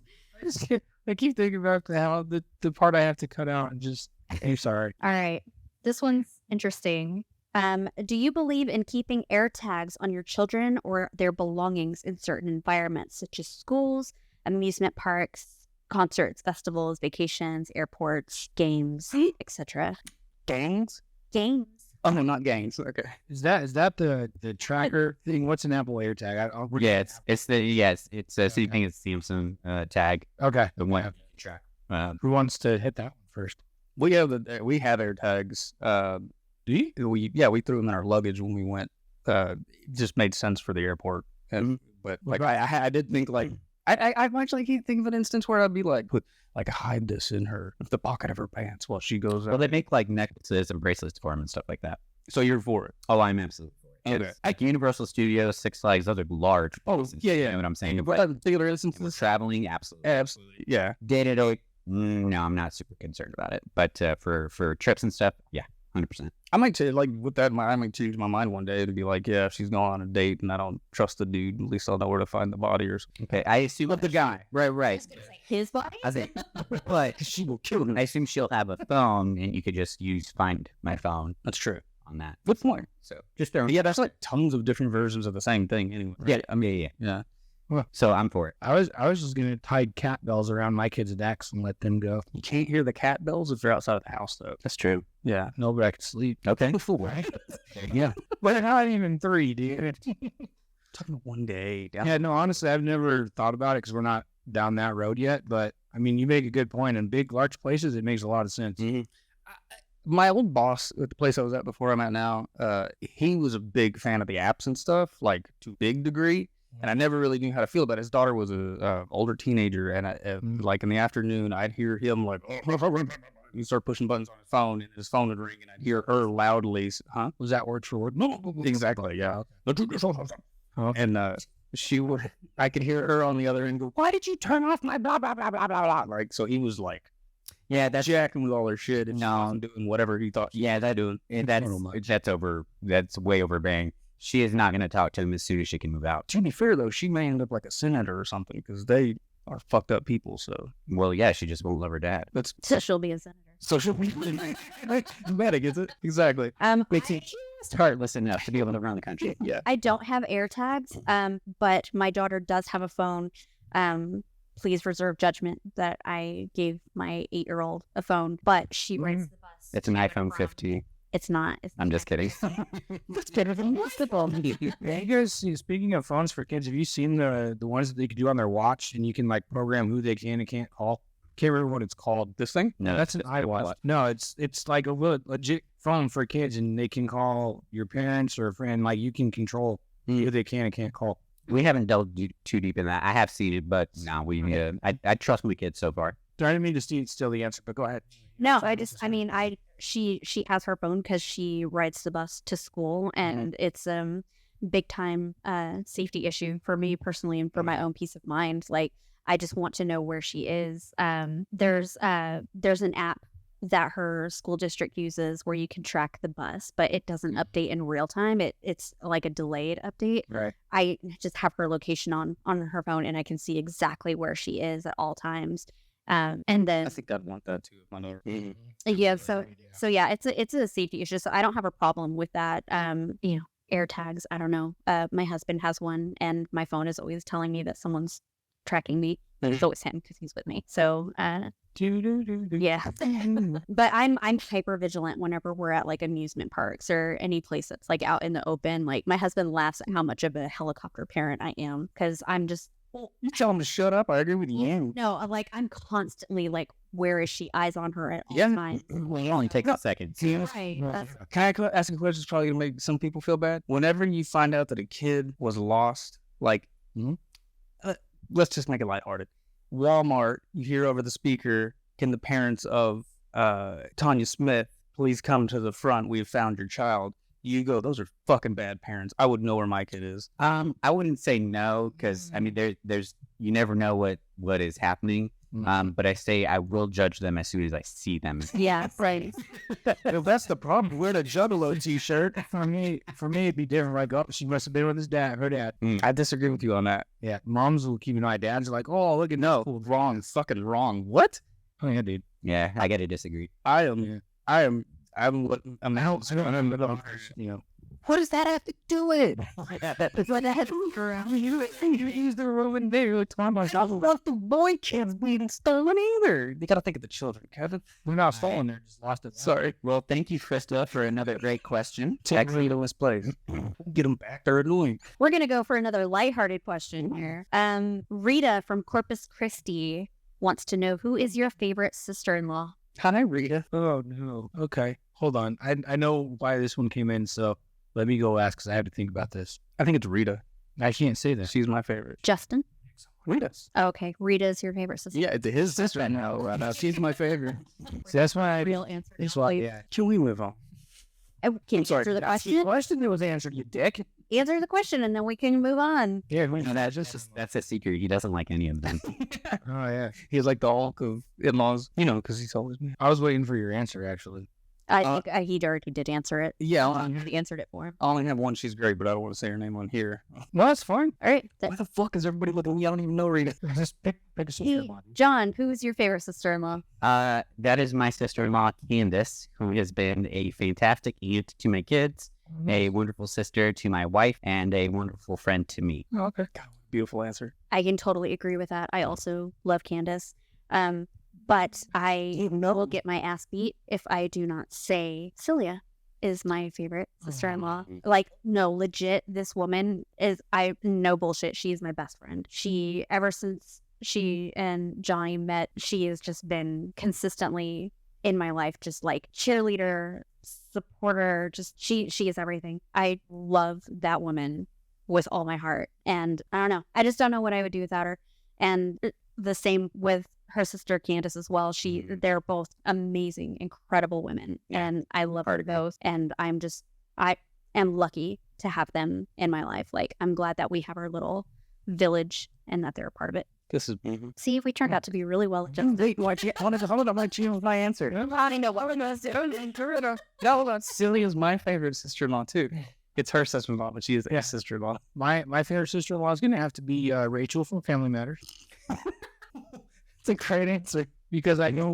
I keep thinking about how the part I have to cut out and just. I'm sorry. All right, this one's interesting. Do you believe in keeping air tags on your children or their belongings in certain environments, such as schools, amusement parks, concerts, festivals, vacations, airports, games, etc.? Gangs? Games. Oh, no, not gangs. Okay. Is that the tracker thing? What's an Apple AirTag? It's the same thing as Samsung tag. Okay. The one Yeah. track. Who wants to hit that one first? We have AirTags. Do you? We threw them in our luggage when we went. It just made sense for the airport. But like I did think like I actually can't think of an instance where I'd be like hide this in the pocket of her pants while she goes Well, out. they make like necklaces and bracelets for them and stuff like that. So you're for it? Oh, I'm absolutely for it. Okay. It's like Universal Studios, Six Flags, those are large. Oh, places, yeah. You know what I'm saying? But But in particular if we're instances, traveling, absolutely. absolutely, yeah. Day-to-day, no, I'm not super concerned about it. But for trips and stuff, yeah, 100%. I might say like with that, I might change my mind one day to be like, yeah, if she's going on a date and I don't trust the dude, at least I'll know where to find the body or something. Okay, I assume But the guy, right. His body? I think, but she will kill him. I assume she'll have a phone, and you could just use Find My Phone That's true. on that. Good point. So just there. Yeah, that's like tons of different versions of the same thing anyway. Yeah, Right? I mean, yeah. Yeah. So I'm for it. I was just gonna tie cat bells around my kids' necks and let them go. You can't hear the cat bells if you're outside of the house, though. That's true. Yeah. No, but I could sleep. Okay. Right? Yeah. But they're not even 3, dude. Talking one day. Yeah, no, honestly, I've never thought about it because we're not down that road yet. But I mean, you make a good point. In big, large places, it makes a lot of sense. My old boss at the place I was at before I'm at now, he was a big fan of the apps and stuff, like to a big degree. And I never really knew how to feel about it. His daughter was a older teenager, and like in the afternoon, I'd hear him like, he'd start pushing buttons on his phone, and his phone would ring, and I'd hear her loudly, huh? Was that word for word? No, exactly, yeah. Okay. And I could hear her on the other end go, why did you turn off my blah, blah, blah, blah, blah, blah? Like, so he was like, Yeah, that's jacking with all her shit and she No. wasn't doing whatever he thought she was doing. that's way overbearing. She is not going to talk to him as soon as she can move out. To be fair, though, she may end up like a senator or something because they are fucked up people, so. Well, yeah, she just won't love her dad. That's So she'll be a senator. social media. Dramatic, is it? Exactly. It's heartless enough to be able to run the country. Yeah. I don't have air tags, but my daughter does have a phone. Please reserve judgment that I gave my 8-year-old a phone, but she rides the bus. It's an to and iPhone from. 15. It's not. I'm just kidding. That's better than possible. You guys, speaking of phones for kids, have you seen the ones that they could do on their watch and you can like program who they can and can't call? Can't remember what it's called. This thing? No, That's an iWatch. No, it's like a legit phone for kids, and they can call your parents or a friend. Like you can control who they can and can't call. we haven't delved too deep in that. I have seen it, but no, I trust my kids so far. I didn't mean to steal the answer, but go ahead. No, she has her phone because she rides the bus to school, and it's big time safety issue for me personally and for my own peace of mind. Like I just want to know where she is. There's an app that her school district uses where you can track the bus, but it doesn't update in real time. It's like a delayed update. Right. I just have her location on her phone, and I can see exactly where she is at all times. And then I think I'd want that too. If my daughter. yeah, so yeah, it's a safety issue. So I don't have a problem with that. Air tags. I don't know. My husband has one, and my phone is always telling me that someone's tracking me. It's always him because he's with me. So yeah, but I'm hyper vigilant whenever we're at like amusement parks or any place that's like out in the open. Like my husband laughs at how much of a helicopter parent I am because I'm just. Well, you tell him to shut up. I agree with you. No, I'm constantly like, where is she? Eyes on her at all times. Well, it only takes a second. Right. That's, Can I ask a question that's probably going to make some people feel bad? Whenever you find out that a kid was lost, like, let's just make it lighthearted. Walmart, you hear over the speaker, can the parents of Tanya Smith please come to the front? We have found your child. You go, those are fucking bad parents. I would know where my kid is. I wouldn't say no because I mean, there's you never know what is happening. But I say I will judge them as soon as I see them. Yeah, right. Well, that's the problem. Wear the Juggalo t-shirt. For me, it'd be different. Like, oh, she must have been with her dad. I disagree with you on that. Yeah, moms will keep an eye. Dads are like, oh, look at Wrong. Fucking wrong. What? Oh yeah, dude. Yeah, I gotta disagree. I'm I'm out. You know. What does that have to do with it? You use the Roman video time. I don't want the boy kids being stolen either. You gotta think of the children, Kevin. We're not stolen. They're just lost it. Sorry. Well, thank you, Krista, for another great question. Exactly to his place. Get them back. They're annoying. We're gonna go for another lighthearted question here. Rita from Corpus Christi wants to know, who is your favorite sister-in-law? Hi, Rita. Oh no. Okay, hold on. I know why this one came in, so let me go ask because I had to think about this. I think it's Rita. I can't say that. She's my favorite. Justin? Rita. Okay, Rita's your favorite sister. Yeah, it's his sister. No, she's my favorite. See, that's why I. Real answer. That's why. Yeah. Can we move on? Can you answer the That's the question? question that was answered, you dick. Answer the question and then we can move on. Yeah. No, that's a secret. He doesn't like any of them. Oh yeah. He's like the Hulk of in-laws, because he's always me. I was waiting for your answer actually. I think he already did answer it. Yeah, He answered it for him. I only have one. She's great, but I don't want to say her name on here. Well, that's fine. All right. Why the fuck is everybody looking at me? I don't even know Rita. Just pick a sister. John, who is your favorite sister-in-law? That is my sister-in-law, Candace, who has been a fantastic aunt to my kids, a wonderful sister to my wife, and a wonderful friend to me. Oh, okay. God, beautiful answer. I can totally agree with that. I also love Candace. But I will get my ass beat if I do not say Celia is my favorite sister-in-law. Like, no, legit, this woman is, no bullshit, she's my best friend. She, ever since she and Johnny met, she has just been consistently in my life, just like cheerleader, supporter, just she is everything. I love that woman with all my heart. And I don't know. I just don't know what I would do without her. And the same with her sister Candace as well. They're both amazing, incredible women, and I love her both. And I am lucky to have them in my life. Like, I'm glad that we have our little village and that they're a part of it. This is. See, if we turned out to be really well adjusted. Wait, hold on, I'm not changing my answer. I don't know what we're gonna do. No, Celia's my favorite sister-in-law too. It's her sister-in-law, but she is a sister-in-law. My favorite sister-in-law is gonna have to be Rachel from Family Matters. It's a great answer because I know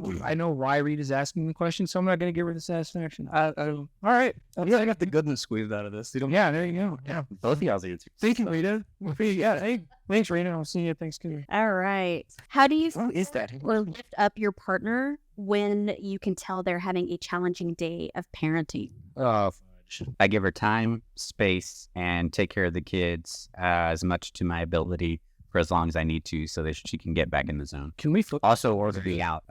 why Rita's asking the question, so I'm not gonna give her the satisfaction. All right. I got the goodness squeezed out of this. Yeah, there you go. Yeah. Both of y'all's answers. Thank you, Rita. Yeah, hey, thanks, Rita. I'll see you at Thanksgiving. All right. How do you What is that? or lift up your partner when you can tell they're having a challenging day of parenting? Oh, I give her time, space, and take care of the kids as much to my ability for as long as I need to, so that she can get back in the zone. can we flip? Also, ordering out,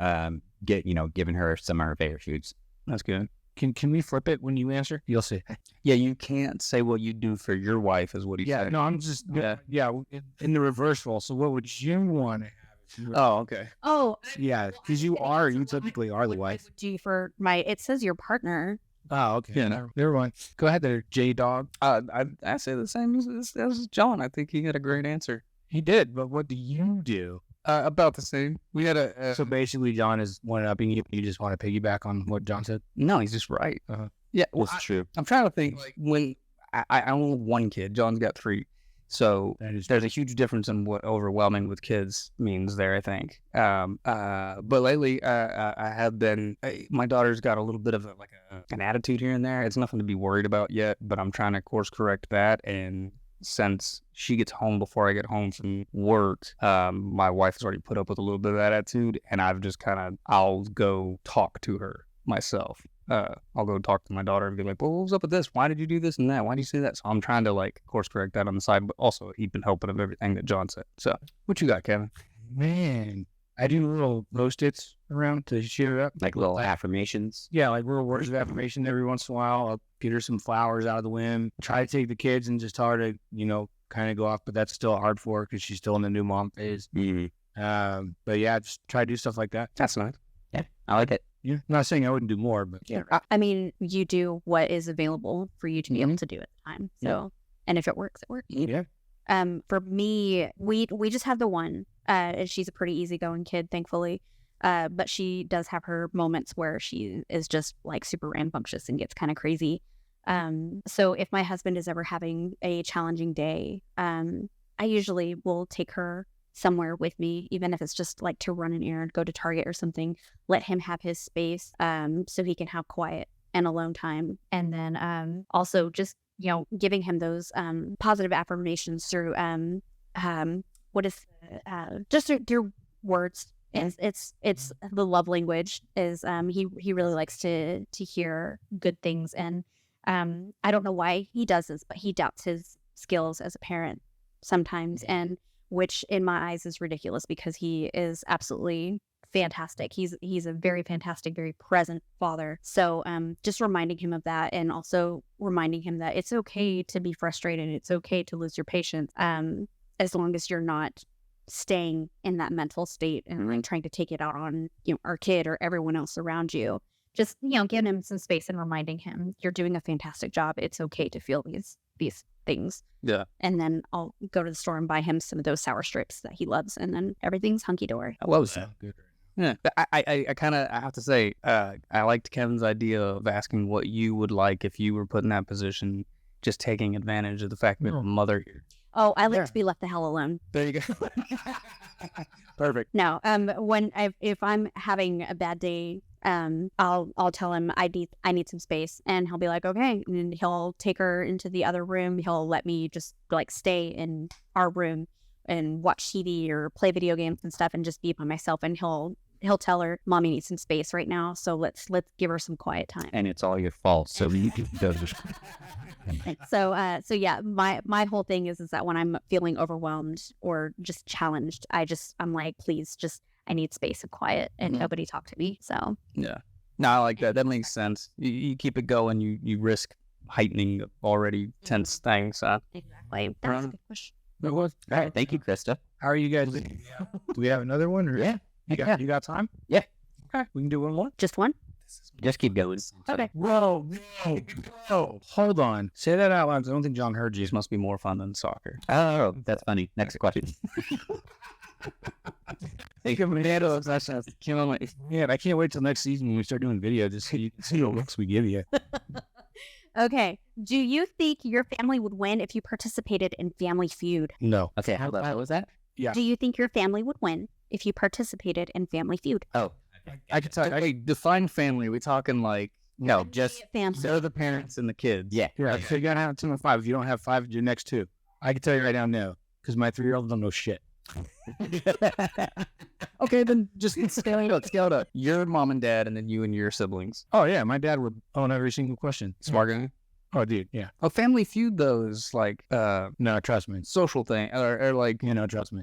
giving her some of her favorite foods. That's good. Can we flip it when you answer? You'll see. Yeah, you can't say what you do for your wife, is what he said. No, I'm just in the reverse role. So what would you want to have? Oh, okay. Oh, Yeah, because you typically are the wife. do you for my? It says your partner. Oh, okay. Yeah, no. Never mind. Go ahead there, J-Dog. I say the same as John. I think he had a great answer. He did, but what do you do? About the same. We had a. So basically, John is one-upping you. You just want to piggyback on what John said? No, he's just right. Yeah, well, That's true. I'm trying to think. Like, when I only have one kid, John's got 3. So there's a huge difference in what overwhelming with kids means there, I think. But lately, I have been. My daughter's got a little bit of an attitude here and there. It's nothing to be worried about yet, but I'm trying to course correct that. And since she gets home before I get home from work, my wife has already put up with a little bit of that attitude, and I've just I'll go talk to her myself. I'll go talk to my daughter and be like, well, what was up with this? Why did you do this and that? Why did you say that? So I'm trying to course correct that on the side, but also he's been helping of everything that John said. So what you got, Kevin? Man, I do little post-its around to cheer her up. Like little affirmations. Yeah, like little words of affirmation every once in a while. I'll get her some flowers out of the wind. Try to take the kids and just tell her to, kind of go off, but that's still hard for her because she's still in the new mom phase. Mm-hmm. But yeah, just try to do stuff like that. That's nice. Yeah, I like it. Yeah, I'm not saying I wouldn't do more, but yeah. I mean, you do what is available for you to be able to do at the time. So, and if it works, it works. Yeah. For me, we just have the one. And she's a pretty easygoing kid, thankfully. But she does have her moments where she is just like super rambunctious and gets kind of crazy. So if my husband is ever having a challenging day, I usually will take her somewhere with me, even if it's just like to run an errand, go to Target or something, let him have his space, so he can have quiet and alone time. And then, also just, giving him those, positive affirmations through, just through words. It's the love language is, he really likes to hear good things. And, I don't know why he does this, but he doubts his skills as a parent sometimes, and which in my eyes is ridiculous because he is absolutely fantastic. He's a very fantastic, very present father. So just reminding him of that, and also reminding him that it's okay to be frustrated. It's okay to lose your patience, as long as you're not staying in that mental state and like trying to take it out on our kid or everyone else around you. Just giving him some space and reminding him you're doing a fantastic job. It's okay to feel these things. Yeah. And then I'll go to the store and buy him some of those sour strips that he loves, and then everything's hunky dory. I love that. Yeah, I kind of have to say, I liked Kevin's idea of asking what you would like if you were put in that position, just taking advantage of the fact that a mother here. Oh, I like to be left the hell alone. There you go. Perfect. No, if I'm having a bad day, I'll tell him I need some space, and he'll be like, okay, and he'll take her into the other room. He'll let me just like stay in our room and watch TV or play video games and stuff, and just be by myself. And he'll tell her, mommy needs some space right now, so let's give her some quiet time. And it's all your fault. So you can So yeah, my whole thing is that when I'm feeling overwhelmed or just challenged, I'm like, please, just I need space and quiet, and nobody talk to me. So Yeah. No, I like that. That makes sense. You keep it going. You risk heightening already tense things. exactly, that's a good question. All right. Thank you, Krista. How are you guys? Do we have another one? Or Yeah. You got time? Yeah. Okay, we can do one more. Just one? Just keep going. Okay. Whoa, hold on. Say that out loud, 'cause I don't think John heard you. These must be more fun than soccer. Oh, that's funny. Next question. Think of potatoes. That's man, I can't wait till next season when we start doing video. Just so you can see what looks we give you. Okay. Do you think your family would win if you participated in Family Feud? No. Okay, how was that? Yeah. Do you think your family would win if you participated in Family Feud? Oh, I can tell you. Okay, define family. We talking like no, just Family. they're the parents and the kids. yeah. Yeah, so you gotta have a team of 5. If you don't have 5, your next 2. I can tell you right now, no, because my 3-year-old don't know shit. Okay, then just scale it up. Your mom and dad, and then you and your siblings. Oh yeah, my dad would own every single question. Smart guy. Oh dude, yeah. Oh, Family Feud, though, is like No, trust me. social thing, or like Trust me.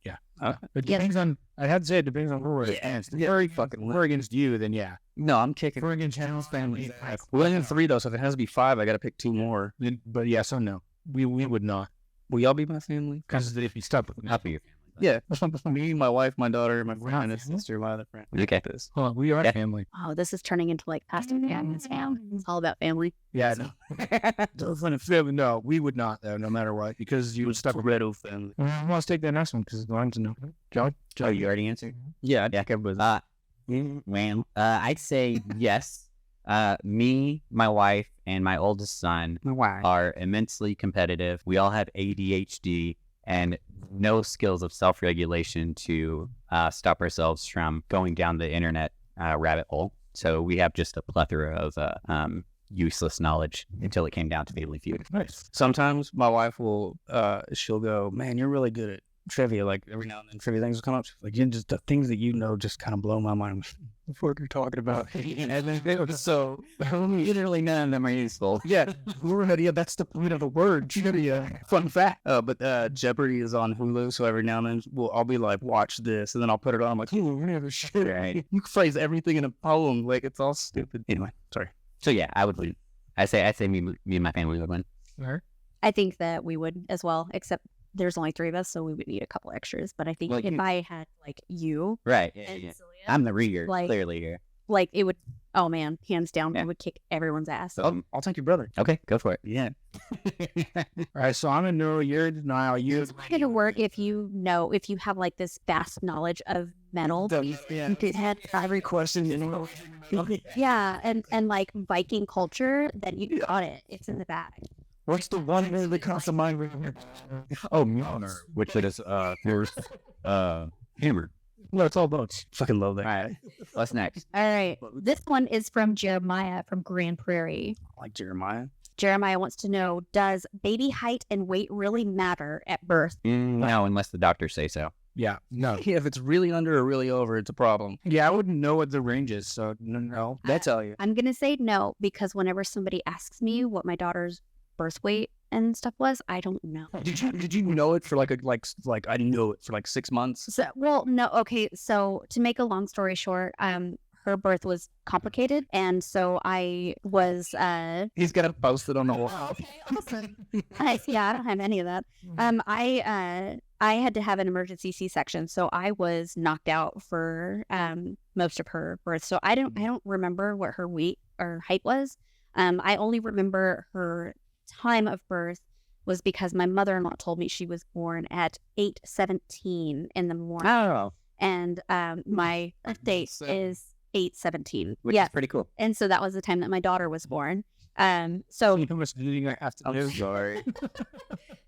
Yeah. Uh, It depends on. I had to say it depends on who we're against. If we're fucking we're against you, then yeah. no, I'm kicking. If we're against Channel's family, We're in 3 though, so if it has to be 5, I got to pick 2 more. but yeah, so no, we would not, Will y'all be my family? because if you stop with me, Not for your family. Yeah, me, my wife, my daughter, my We're friend, not and family? sister, my other friend. Okay. This. hold on, we are Yeah. family. Oh, this is turning into like Pastor Adam's family. It's all about family. Yeah, no. No, we would not though, no matter what, because you would stop with. Toretto family. Let's take that next one because mine's a no. John. Oh, you already answered? Yeah, I Yeah. think everybody's. Well, I'd say yes. Me, my wife, and my oldest son Why? are immensely competitive. We all have ADHD and no skills of self-regulation to stop ourselves from going down the internet rabbit hole. So we have just a plethora of useless knowledge until it came down to Family Feud. Nice. Sometimes my wife will, she'll go, man, you're really good at trivia. Like every now and then trivia things will come up. She's like, just the things that just kind of blow my mind. What you're talking about. And then so Literally none of them are useful. yeah, that's the point of the word trivia. Fun fact. But Jeopardy is on Hulu, so every now and then I'll be like, watch this, and then I'll put it on. I'm like, shit. Right. You phrase everything in a poem, like it's all stupid. Anyway, sorry. So yeah, I would win. I say me and my family would win. I think that we would as well, except there's only 3 of us, so we would need a couple extras. But I think Well, if you- I had like you Right. and Yeah. Celia, I'm the reader, Like- clearly here. like it would, oh man, hands down, Yeah. it would kick everyone's ass. So, I'll take your brother. okay, go for it. Yeah. All right, so I'm in neuro. You're in denial. You're It's not gonna work if you have like this vast knowledge of metal. Yeah. Every question, you know. Yeah, and like Viking culture, then you got it. It's in the bag. What's the one that comes to mind? Oh, Mjolnir, which is there's hammer. No, it's all boats. Fucking love that. All right. What's next? All right. This one is from Jeremiah from Grand Prairie. I like Jeremiah. Jeremiah wants to know, does baby height and weight really matter at birth? No, unless the doctors say so. yeah, no, Yeah, if it's really under or really over, it's a problem. yeah, I wouldn't know what the range is, so no. They tell you. I'm going to say no, because whenever somebody asks me what my daughter's birth weight and stuff was, I don't know. Did you know it for like I know it for like 6 months? So, well, no. Okay. So to make a long story short, her birth was complicated. And so I was, He's got it posted on the wall. okay, awesome. Yeah, I don't have any of that. I had to have an emergency C-section. So I was knocked out for, most of her birth. So I don't remember what her weight or height was. I only remember her time of birth was because my mother-in-law told me she was born at 8:17 in the morning, Oh, and my birth date is 8:17. which Yeah, is pretty cool. and so that was the time that my daughter was born. So How much editing I have to do? Sorry.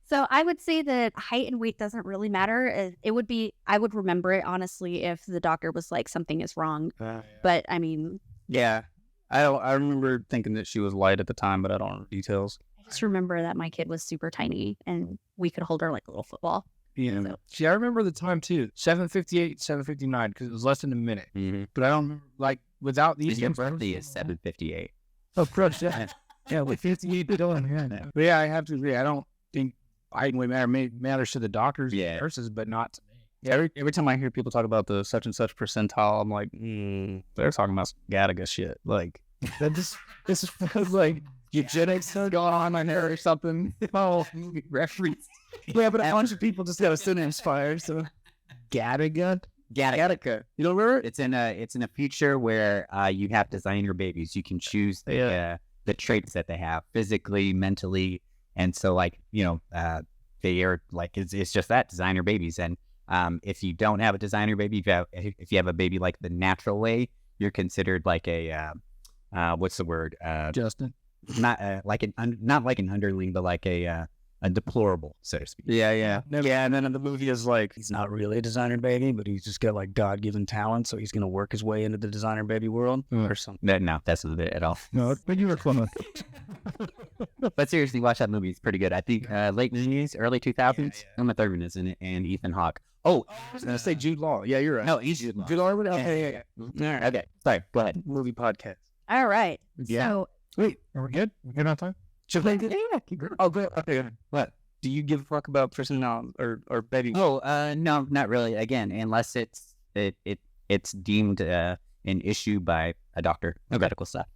so I would say that height and weight doesn't really matter. It would be, I would remember it honestly if the doctor was like, something is wrong. But I mean, Yeah. I remember thinking that she was light at the time, but I don't remember details. I just remember that my kid was super tiny and we could hold her like a little football. Yeah. So- See, I remember the time too. 7:58, 7:59, because it was less than a minute. Mm-hmm. But I don't remember, like, without these. Your birthday is 7:58. Oh, crush that. Yeah, with 58 done. Yeah. But yeah, I have to agree. I don't think height and weight matters to the doctors Yeah. and nurses, but not to me. Yeah, every time I hear people talk about the such and such percentile, I'm like, they're talking about some Gattaca shit. Like, that this is like eugenics going on in there or something. Oh, reference. Yeah, but a bunch of people just got a synonyms fire. So, Gattaca? Gattaca. You don't remember it? It's in a future where you have designer babies. You can choose the traits that they have physically, mentally, and so like they are like it's just that designer babies. And if you don't have a designer baby, if you have a baby like the natural way, you're considered like a what's the word? Justin? Not like not like an underling, but like a deplorable, so to speak. Yeah. Yeah, and then in the movie is like, he's not really a designer baby, but he's just got like God-given talent, so he's going to work his way into the designer baby world or something. No, that's not it at all. No, but you were close. But seriously, watch that movie. It's pretty good. I think late 90s, early 2000s. Uma Thurman is in it, and Ethan Hawke. Oh, I was going to say Jude Law. Yeah, you're right. no, he's Jude Law. Jude Law? Okay, yeah. All right. Okay, sorry. Go ahead. Movie podcast. All right. Yeah. So Wait, are we good? We're good on time? Yeah, keep going. Oh, good. Okay. What? Do you give a fuck about personality or baby? Oh, no, not really. Again, unless it's deemed an issue by a doctor or medical staff.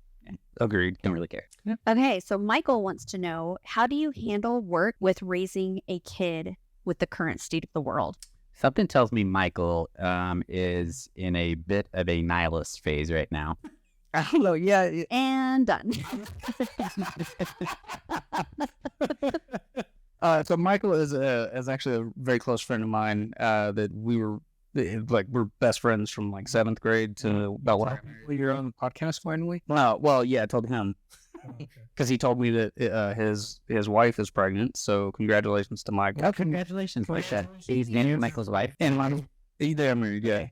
Agreed. Don't really care. okay, so Michael wants to know, how do you handle work with raising a kid with the current state of the world? Something tells me Michael is in a bit of a nihilist phase right now. I don't know. Yeah. And done. So Michael is actually a very close friend of mine. That we're best friends from like 7th grade to about what? You're on the podcast finally? Well, yeah, I told him because he told me that his wife is pregnant. So congratulations to Michael. Oh, congratulations. Like that. He's named Michael's wife. And they're married. Yeah.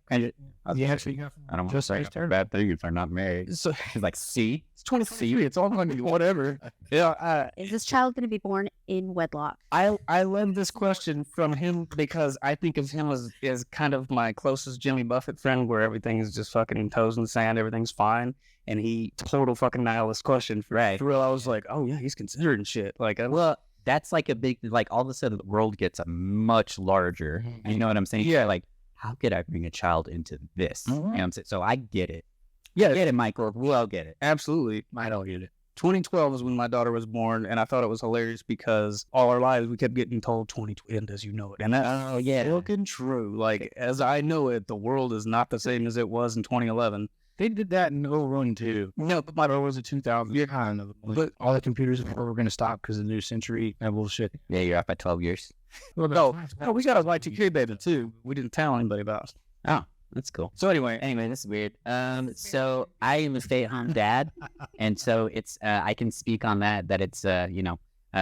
Yeah, so you got I don't want to Just say like a bad thing if they're not married. So He's like, see? it's 23. It's all going to be whatever. Yeah. Is this child going to be born in wedlock? I love this question from him because I think of him as kind of my closest Jimmy Buffett friend, where everything is just fucking toes in the sand, everything's fine, and he total fucking nihilist question. For real, I was like, oh yeah, he's considering shit. Like, Well, that's like a big, like all of a sudden the world gets much larger. You know what I'm saying? Yeah. Like, how could I bring a child into this? You know what I'm saying? So I get it. yeah, Get it, Michael. We'll all get it. absolutely. I don't get it. 2012 is when my daughter was born, and I thought it was hilarious because all our lives we kept getting told 2020 end as you know it, and that's fucking true. Like as I know it, the world is not the same as it was in 2011. They did that in 01 too. No, but my Or was it 2000? Yeah, I don't know. But all the computers were going to stop because of the new century and bullshit. Yeah, you're off by 12 years. Well, no, we got a Y2K baby too. We didn't tell anybody about it. Oh, that's cool. So anyway, This is weird. So I am a stay-at-home dad, and so it's I can speak on that. That it's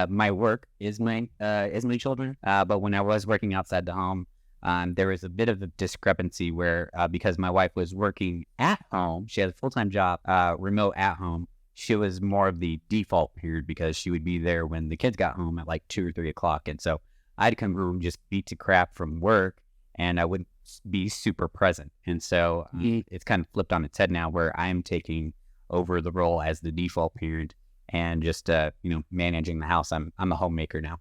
my work is my children. But when I was working outside the home, there was a bit of a discrepancy where because my wife was working at home, she had a full-time job, remote at home. She was more of the default period because she would be there when the kids got home at like 2 or 3 o'clock, and so I'd come home just beat to crap from work, and I wouldn't be super present. And so it's kind of flipped on its head now, where I'm taking over the role as the default parent and just managing the house. I'm a homemaker now.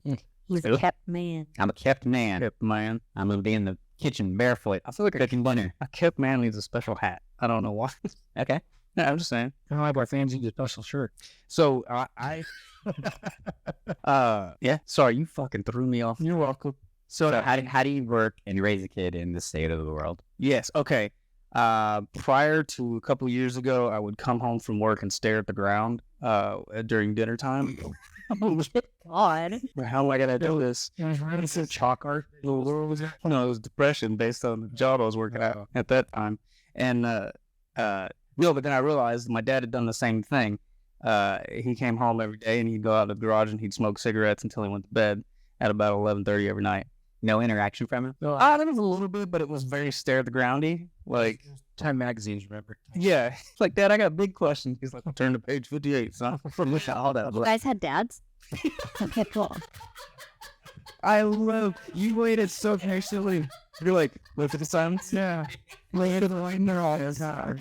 He's a kept man. I'm a kept man. kept man. I'm gonna be in the kitchen barefoot. I feel like cooking dinner. a kept man needs a special hat. I don't know why. Okay. Yeah, I'm just saying. Kind of like our fans need a special shirt. So yeah. Sorry, you fucking threw me off. You're welcome. So how do you work and raise a kid in this state of the world? Yes. Okay. Prior to a couple years ago, I would come home from work and stare at the ground during dinner time. God. How am I gonna do this? It's a chalk art. What was it? No, it was depression based on the job I was working at that time. And no, but then I realized my dad had done the same thing. He came home every day and he'd go out to the garage and he'd smoke cigarettes until he went to bed at about 11:30 every night. No interaction from him? No, There was a little bit, but it was very stare at the groundy. Like, Time magazines, remember? yeah, it's like, Dad, I got big questions. He's like, turn to page 58, son. All that. You guys had dads? Okay, cool. I love you waited so patiently. You're like, wait for the silence. Yeah. Later the light in their eyes. Hold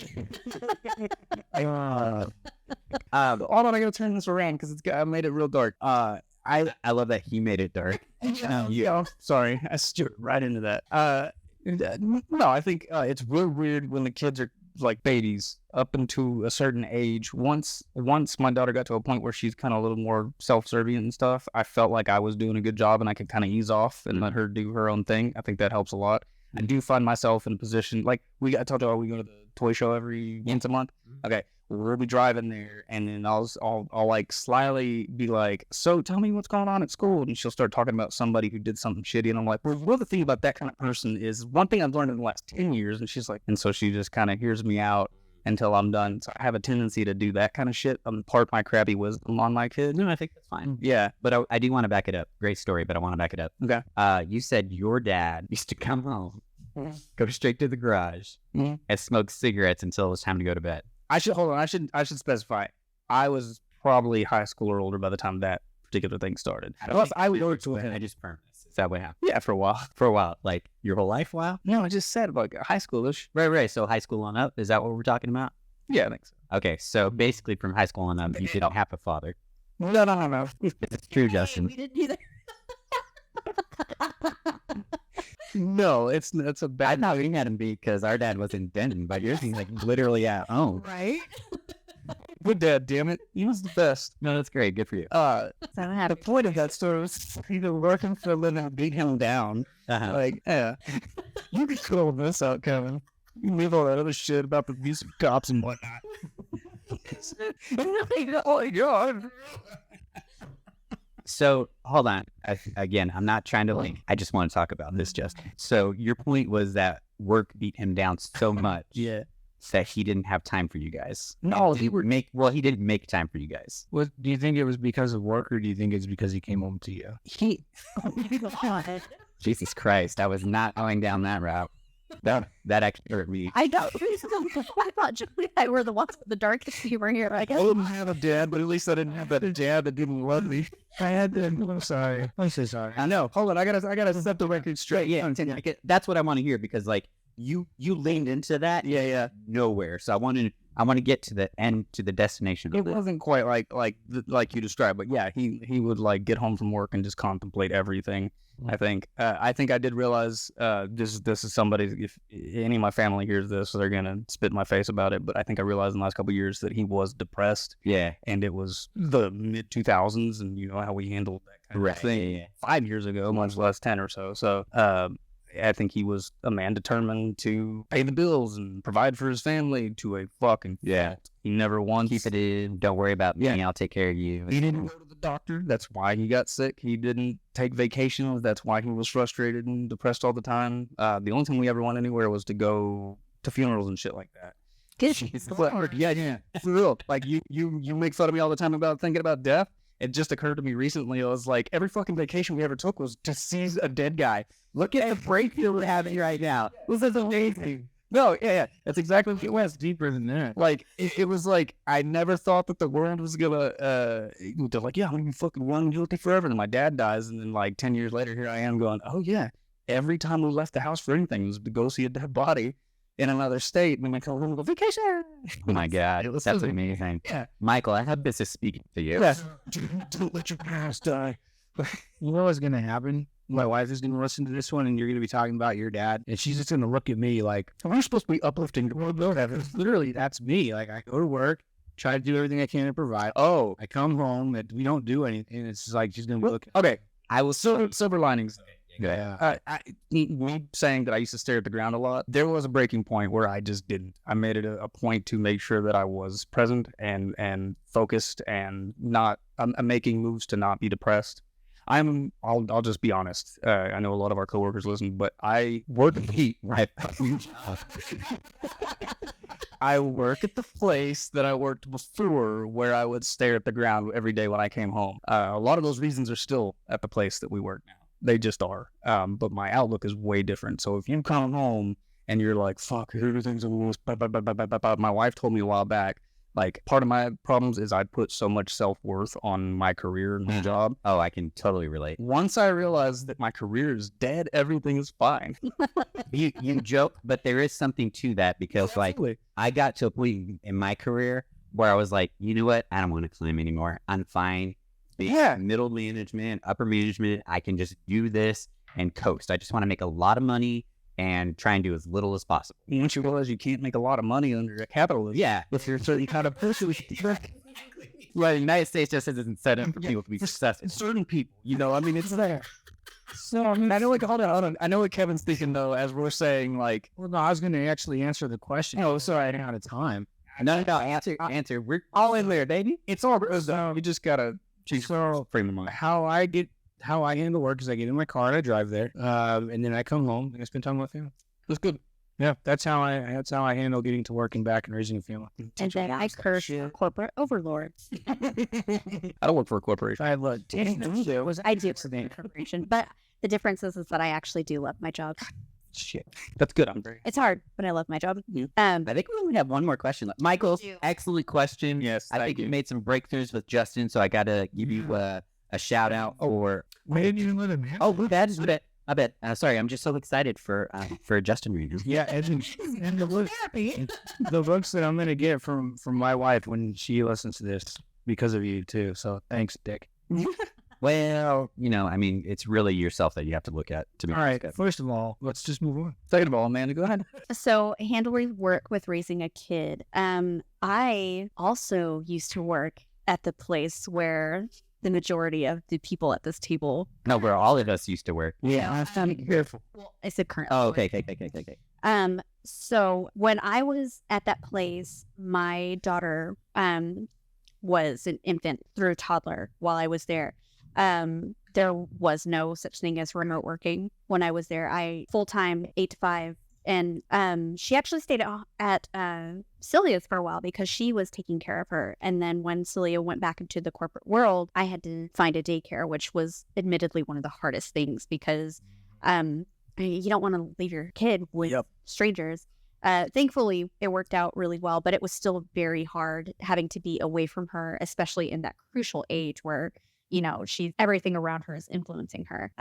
on, I gotta turn this around because I made it real dark. I love that he made it dark. Sorry, I steered right into that. No, I think it's real weird when the kids are like babies up into a certain age. Once my daughter got to a point where she's kind of a little more self-serving and stuff, I felt like I was doing a good job and I could kind of ease off and let her do her own thing. I think that helps a lot. I do find myself in a position like I told you, we go to the toy show every once a month. Okay, we'll be driving there, and then I'll like slyly be like, "So tell me what's going on at school," and she'll start talking about somebody who did something shitty, and I'm like, "Well, the thing about that kind of person is one thing I've learned in the last 10 years," and she's like, and so she just kind of hears me out until I'm done. So I have a tendency to do that kind of shit. Impart my crappy wisdom on my kids. No, I think that's fine. Yeah, But I do want to back it up. Great story, but I want to back it up. okay. You said your dad used to come home, Mhm. go straight to the garage, Mhm. and smoke cigarettes until it was time to go to bed. I should specify. I was probably high school or older by the time that particular thing started. Plus, I would order to I it. just affirmed this. Is that what happened? Yeah, for a while. For a while. Like your whole life? Wow. No, I just said like high schoolish. Right. So high school on up. Is that what we're talking about? Yeah, I think so. Okay. So basically from high school on up, you didn't have a father. No. It's true, Justin. We didn't either. No, it's a I bad. thought we had him beat because our dad was in Denton, but yours is like literally at home. Right? Good dad, damn it. He was the best. No, that's great. Good for you. So The happy. point of that story was either working for a living or beat him down. Uh-huh. Like, yeah, you can call this out, Kevin. You leave all that other shit about the abuse of cops and whatnot. Oh my god. So hold on. Again, I'm not trying to I just want to talk about this, Justin. So your point was that work beat him down so much Yeah. that he didn't have time for you guys. No, he didn't make time for you guys. What do you think it was because of work, or do you think it's because he came home to you? He. God. Jesus Christ, I was not going down that route. That actually hurt me. I know. I thought Julie and I were the ones with the darkest humor here. I I guess. didn't have a dad, but at least I didn't have that dad that didn't love me. I had to. I'm sorry. I'm so sorry. I know. Hold on, I gotta set the record straight. Yeah, that's what I want to hear because like you leaned into that Yeah. nowhere. So I want to get to the end, to the destination. It of this. wasn't quite like you described, but yeah, he would like get home from work and just contemplate everything. I think I did realize this is somebody, if any of my family hears this, they're gonna spit in my face about it. But I think I realized in the last couple of years that he was depressed, Yeah. and it was the mid 2000s, and you know how we handled that kind Right. of thing Yeah. 5 years ago, much less 10 or so. So I think he was a man determined to pay the bills and provide for his family to a fucking fault. He never once Keep it in. Don't worry about me. I'll take care of you. He didn't go to the doctor. That's why he got sick. He didn't take vacations. That's why he was frustrated and depressed all the time. The only time we ever went anywhere was to go to funerals and shit like that. But, yeah, for real. Like you make fun of me all the time about thinking about death. It just occurred to me recently. It was like every fucking vacation we ever took was to see a dead guy. Look at the break we're having right now. This is amazing. No, yeah. That's exactly what it was. Deeper than that. Like, it was like, I never thought that the world was gonna, they're like, yeah, I'm gonna be fucking young guilty forever. And my dad dies. And then like 10 years later, here I am going, oh yeah. Every time we left the house for anything, it was to go see a dead body in another state. And then we come home and go, vacation. Oh my God. It was That's so- amazing. Yeah. Michael, I have business speaking for you. Yeah. Don't let your past die. You know what's gonna happen? My wife is gonna listen to this one, and you're gonna be talking about your dad, and she's just gonna look at me like, We're supposed to be uplifting. "Well, no, literally, that's me. Like, I go to work, try to do everything I can to provide. Oh, I come home, and we don't do anything. And it's just like she's gonna be looking. Okay. I was silver linings. Yeah, Me saying that I used to stare at the ground a lot, there was a breaking point where I just didn't. I made it a point to make sure that I was present and focused and not, I'm making moves to not be depressed. I'll just be honest. I know a lot of our coworkers listen, but I work at the right. I work at the place that I worked before, where I would stare at the ground every day when I came home. A lot of those reasons are still at the place that we work now. They just are. But my outlook is way different. So if you come home and you're like, fuck, everything's almost, my wife told me a while back, like, part of my problems is I put so much self-worth on my career and my job. Oh, I can totally relate. Once I realized that my career is dead, everything is fine. You joke, but there is something to that because, like, I got to a point in my career where I was like, you know what? I don't want to climb anymore. I'm fine. Middle management, upper management, I can just do this and coast. I just want to make a lot of money and try and do as little as possible. Once you realize you can't make a lot of money under a capitalist, if you're a certain kind of person, Well, the United States just isn't set up for people to be successful. certain people, I mean, it's there. So I mean, I know, like, hold on. I know what Kevin's thinking though, as we're saying, like, well, no, I was gonna actually answer the question. oh, sorry, I ran out of time. No, answer. We're all in there, baby. it's all. You just gotta change So frame of mind. how I handle work is I get in my car and I drive there, and then I come home and I spend time with my family. That's good. Yeah, that's how I handle getting to work and back and raising a family. And then I curse corporate overlords. I don't work for a corporation. I love. I do work for a corporation, but the difference is that I actually do love my job. Shit, that's good. I'm very. It's hard, but I love my job. I think we only have one more question left. Michael, do. excellent question. Yes, I think you made some breakthroughs with Justin, so I got to give you a shout out for. Why didn't you let him answer? Oh, that is it. I bet. Sorry, I'm just so excited for Justin right now. Yeah, and the books that I'm gonna get from my wife when she listens to this because of you too. So thanks, Dick. Well, I mean, it's really yourself that you have to look at to be All right. good. First of all, let's just move on. Second of all, Amanda, go ahead. So handling work with raising a kid. I also used to work at the place where the majority of the people at this table. No, where all of us used to work. Yeah, be careful. Well, I said currently. Oh, okay. So when I was at that place, my daughter was an infant through toddler while I was there. There was no such thing as remote working when I was there. I full-time 8 to 5. And she actually stayed at Celia's for a while because she was taking care of her. And then when Celia went back into the corporate world, I had to find a daycare, which was admittedly one of the hardest things because you don't want to leave your kid with strangers. Thankfully, it worked out really well, but it was still very hard having to be away from her, especially in that crucial age where she's everything around her is influencing her.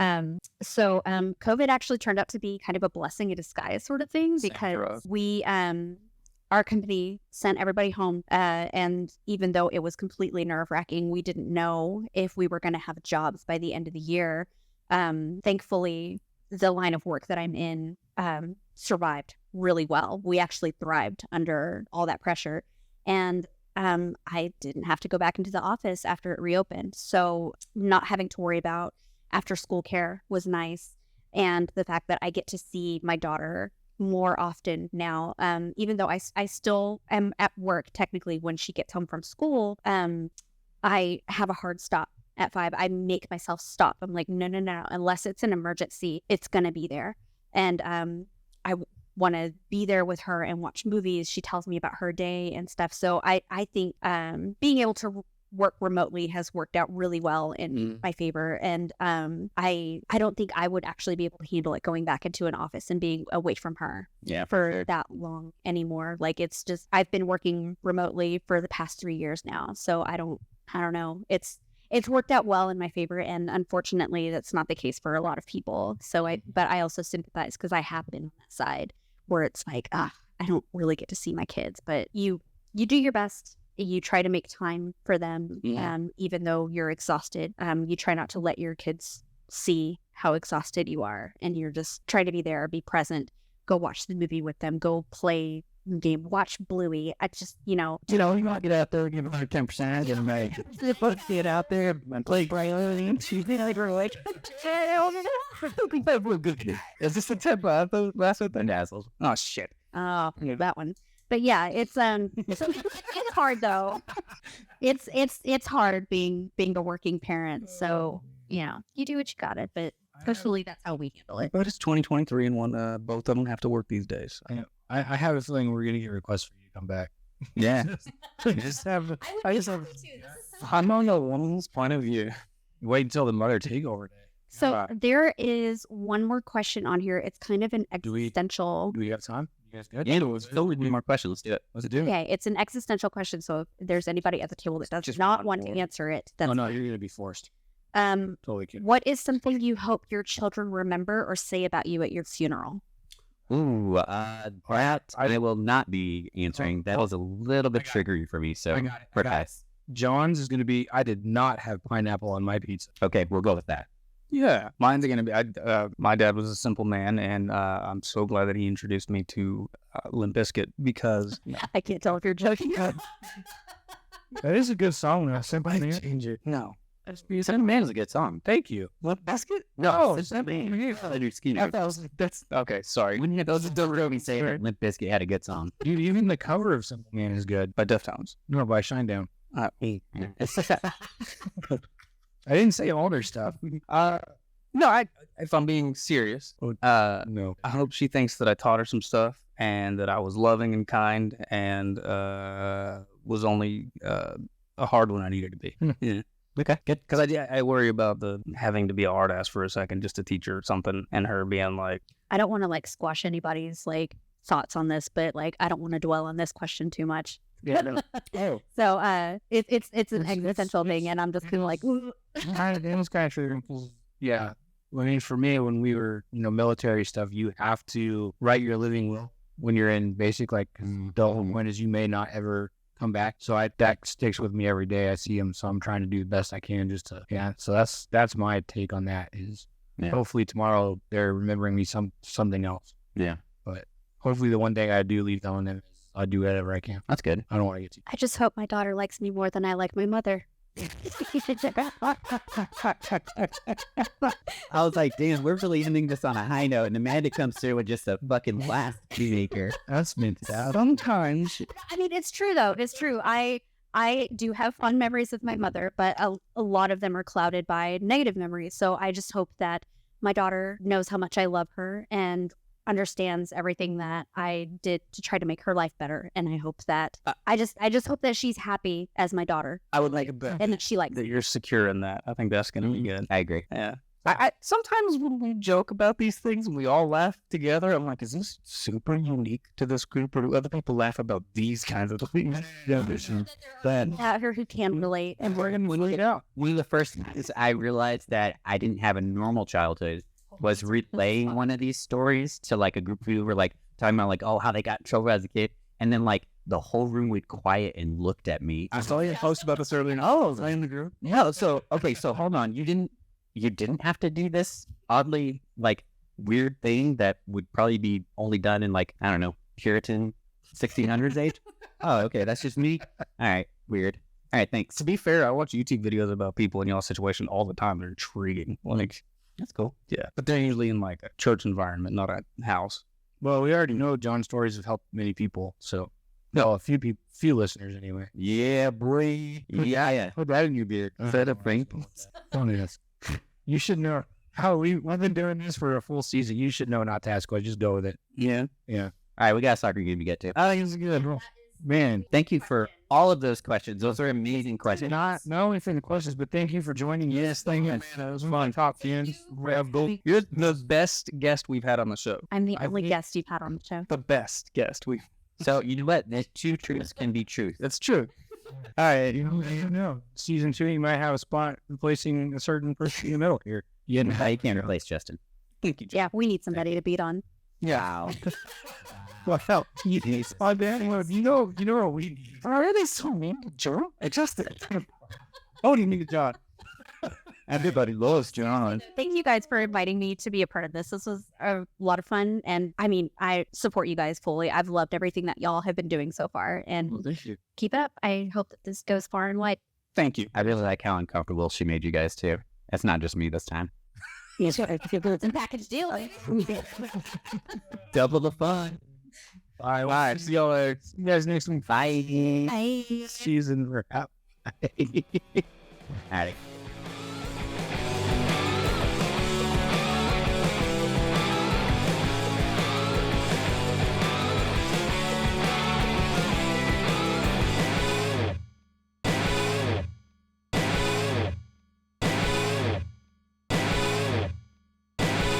So COVID actually turned out to be kind of a blessing in disguise sort of thing because we, our company sent everybody home. And even though it was completely nerve-wracking, we didn't know if we were going to have jobs by the end of the year. Thankfully, the line of work that I'm in survived really well. We actually thrived under all that pressure. And I didn't have to go back into the office after it reopened. So not having to worry about after school care was nice. and the fact that I get to see my daughter more often now, even though I still am at work technically when she gets home from school, I have a hard stop at 5. I make myself stop. I'm like, no, unless it's an emergency, it's gonna be there. And I want to be there with her and watch movies. She tells me about her day and stuff. So I think being able to work remotely has worked out really well in my favor. And I don't think I would actually be able to handle it going back into an office and being away from her for that long anymore. Like, it's just, I've been working remotely for the past 3 years now. So I don't know. It's worked out well in my favor, and unfortunately that's not the case for a lot of people. So but I also sympathize, because I have been on that side where it's like, I don't really get to see my kids, but you do your best. You try to make time for them, even though you're exhausted. You try not to let your kids see how exhausted you are, and you're just trying to be there, be present, go watch the movie with them, go play game, watch Bluey. I just, you might get out there, give another 10%, get them get out there and play Brian. Is this the tip? Last one, the Dazzles. Oh shit. Oh, that one. But yeah, it's it's hard though. It's hard being a working parent. So you do what you got it, but especially that's how we handle it. But it's 2023 and both of them have to work these days. I have a feeling we're gonna get requests for you to come back. Yeah. I'm on the woman's point of view. Wait until the mother takeover day. So there is one more question on here. It's kind of an existential. Do we have time? You guys good? Yeah, still with more questions. Let's do it. What's it do? Okay, it's an existential question. So if there's anybody at the table that does not want to answer it, that's no, you're gonna be forced. Totally kidding. What is something you hope your children remember or say about you at your funeral? Ooh, that I will not be answering. That was a little bit triggery for me. So I got it. John's is going to be, I did not have pineapple on my pizza. Okay, we'll go with that. Yeah, mine's going to be, my dad was a simple man, and I'm so glad that he introduced me to Limp Bizkit, because I can't tell if you're joking. That is a good song. Simple Man. change it. No. Simple Man is a good song. Thank you. Limp Bizkit? No, Simple Man. Man. That's okay. Sorry. When those are the real say that Limp Bizkit had a good song. Dude, even the cover of Simple Man is good. By Deftones. No, by Shinedown. Me. I didn't say older stuff. No, if I'm being serious, No. I hope she thinks that I taught her some stuff, and that I was loving and kind, and was only a hard one I needed to be. Yeah. Okay, good. Because I worry about the having to be a hard ass for a second just to teach her something, and her being like, I don't want to squash anybody's thoughts on this, but I don't want to dwell on this question too much. yeah, no. Oh. So it's an existential thing, and I'm just kind of like, ooh. It was kind of true. Yeah. I mean, for me, when we were, military stuff, you have to write your living will when you're in basic, the whole point is you may not ever come back. So that sticks with me every day. I see him, so I'm trying to do the best I can just to, So that's my take on that is hopefully tomorrow they're remembering me something else. Yeah. But hopefully the one day I do leave them, then I'll do whatever I can. That's good. I don't want to get too. I just hope my daughter likes me more than I like my mother. I was like, damn, we're really ending this on a high note, and Amanda comes through with just a fucking blast maker. That's meant to Sometimes. I mean, it's true though. It's true. I do have fond memories of my mother, but a lot of them are clouded by negative memories. So I just hope that my daughter knows how much I love her and understands everything that I did to try to make her life better. And I hope that I just hope that she's happy as my daughter. I would like a bet and that she likes that it. you're secure in that. I think that's going to be good. I agree. Yeah. I sometimes when we joke about these things and we all laugh together, I'm like, is this super unique to this group, or do other people laugh about these kinds of things? Out here who can relate. And we're going to leave it out. One of the first times I realized that I didn't have a normal childhood was relaying one of these stories to a group of people who were talking about how they got in trouble as a kid, and then the whole room went quiet and looked at me. I saw you post about this earlier. Oh, was I in the group? No, so hold on. You didn't have to do this oddly weird thing that would probably be only done in I don't know, Puritan 1600s age. Oh, okay, that's just me. All right, weird. All right, thanks. To be fair, I watch YouTube videos about people in y'all situation all the time. They're intriguing. That's cool. Yeah, but they're usually in like a church environment, not a house. Well, we already know John's stories have helped many people. So, no, a few listeners anyway. Yeah, boy. Yeah. Put that in your beard. Fed up, right? Don't ask. You should know how we've been doing this for a full season. You should know not to ask questions. Just go with it. Yeah. Yeah. All right, we got a soccer game to get to. I think it's good. Man, Thank you for all of those questions. Those are amazing questions. not only for the questions, but thank you for joining. Yes, thank you. Man, it was fun. Top fans. You're the best guest we've had on the show. I'm the I only think- guest you've had on the show. The best guest we've. So you know what? The two truths can be truth. That's true. All right, you know, season 2, you might have a spot replacing a certain person in the middle here. You can't replace Justin. Thank you, Jeff. Yeah, we need somebody to beat on. Wow. Well, my bad. Well, you know what we need. Are they so mean to John? It's just oh, you need John. Everybody loves John. Thank you guys for inviting me to be a part of this. This was a lot of fun. And I mean, I support you guys fully. I've loved everything that y'all have been doing so far. And Thank you. keep it up. I hope that this goes far and wide. Thank you. I really like how uncomfortable she made you guys too. It's not just me this time. It's a package deal. Double the fun. All right. See y'all later. See you guys next week. Bye. Bye. Season wrap. All right.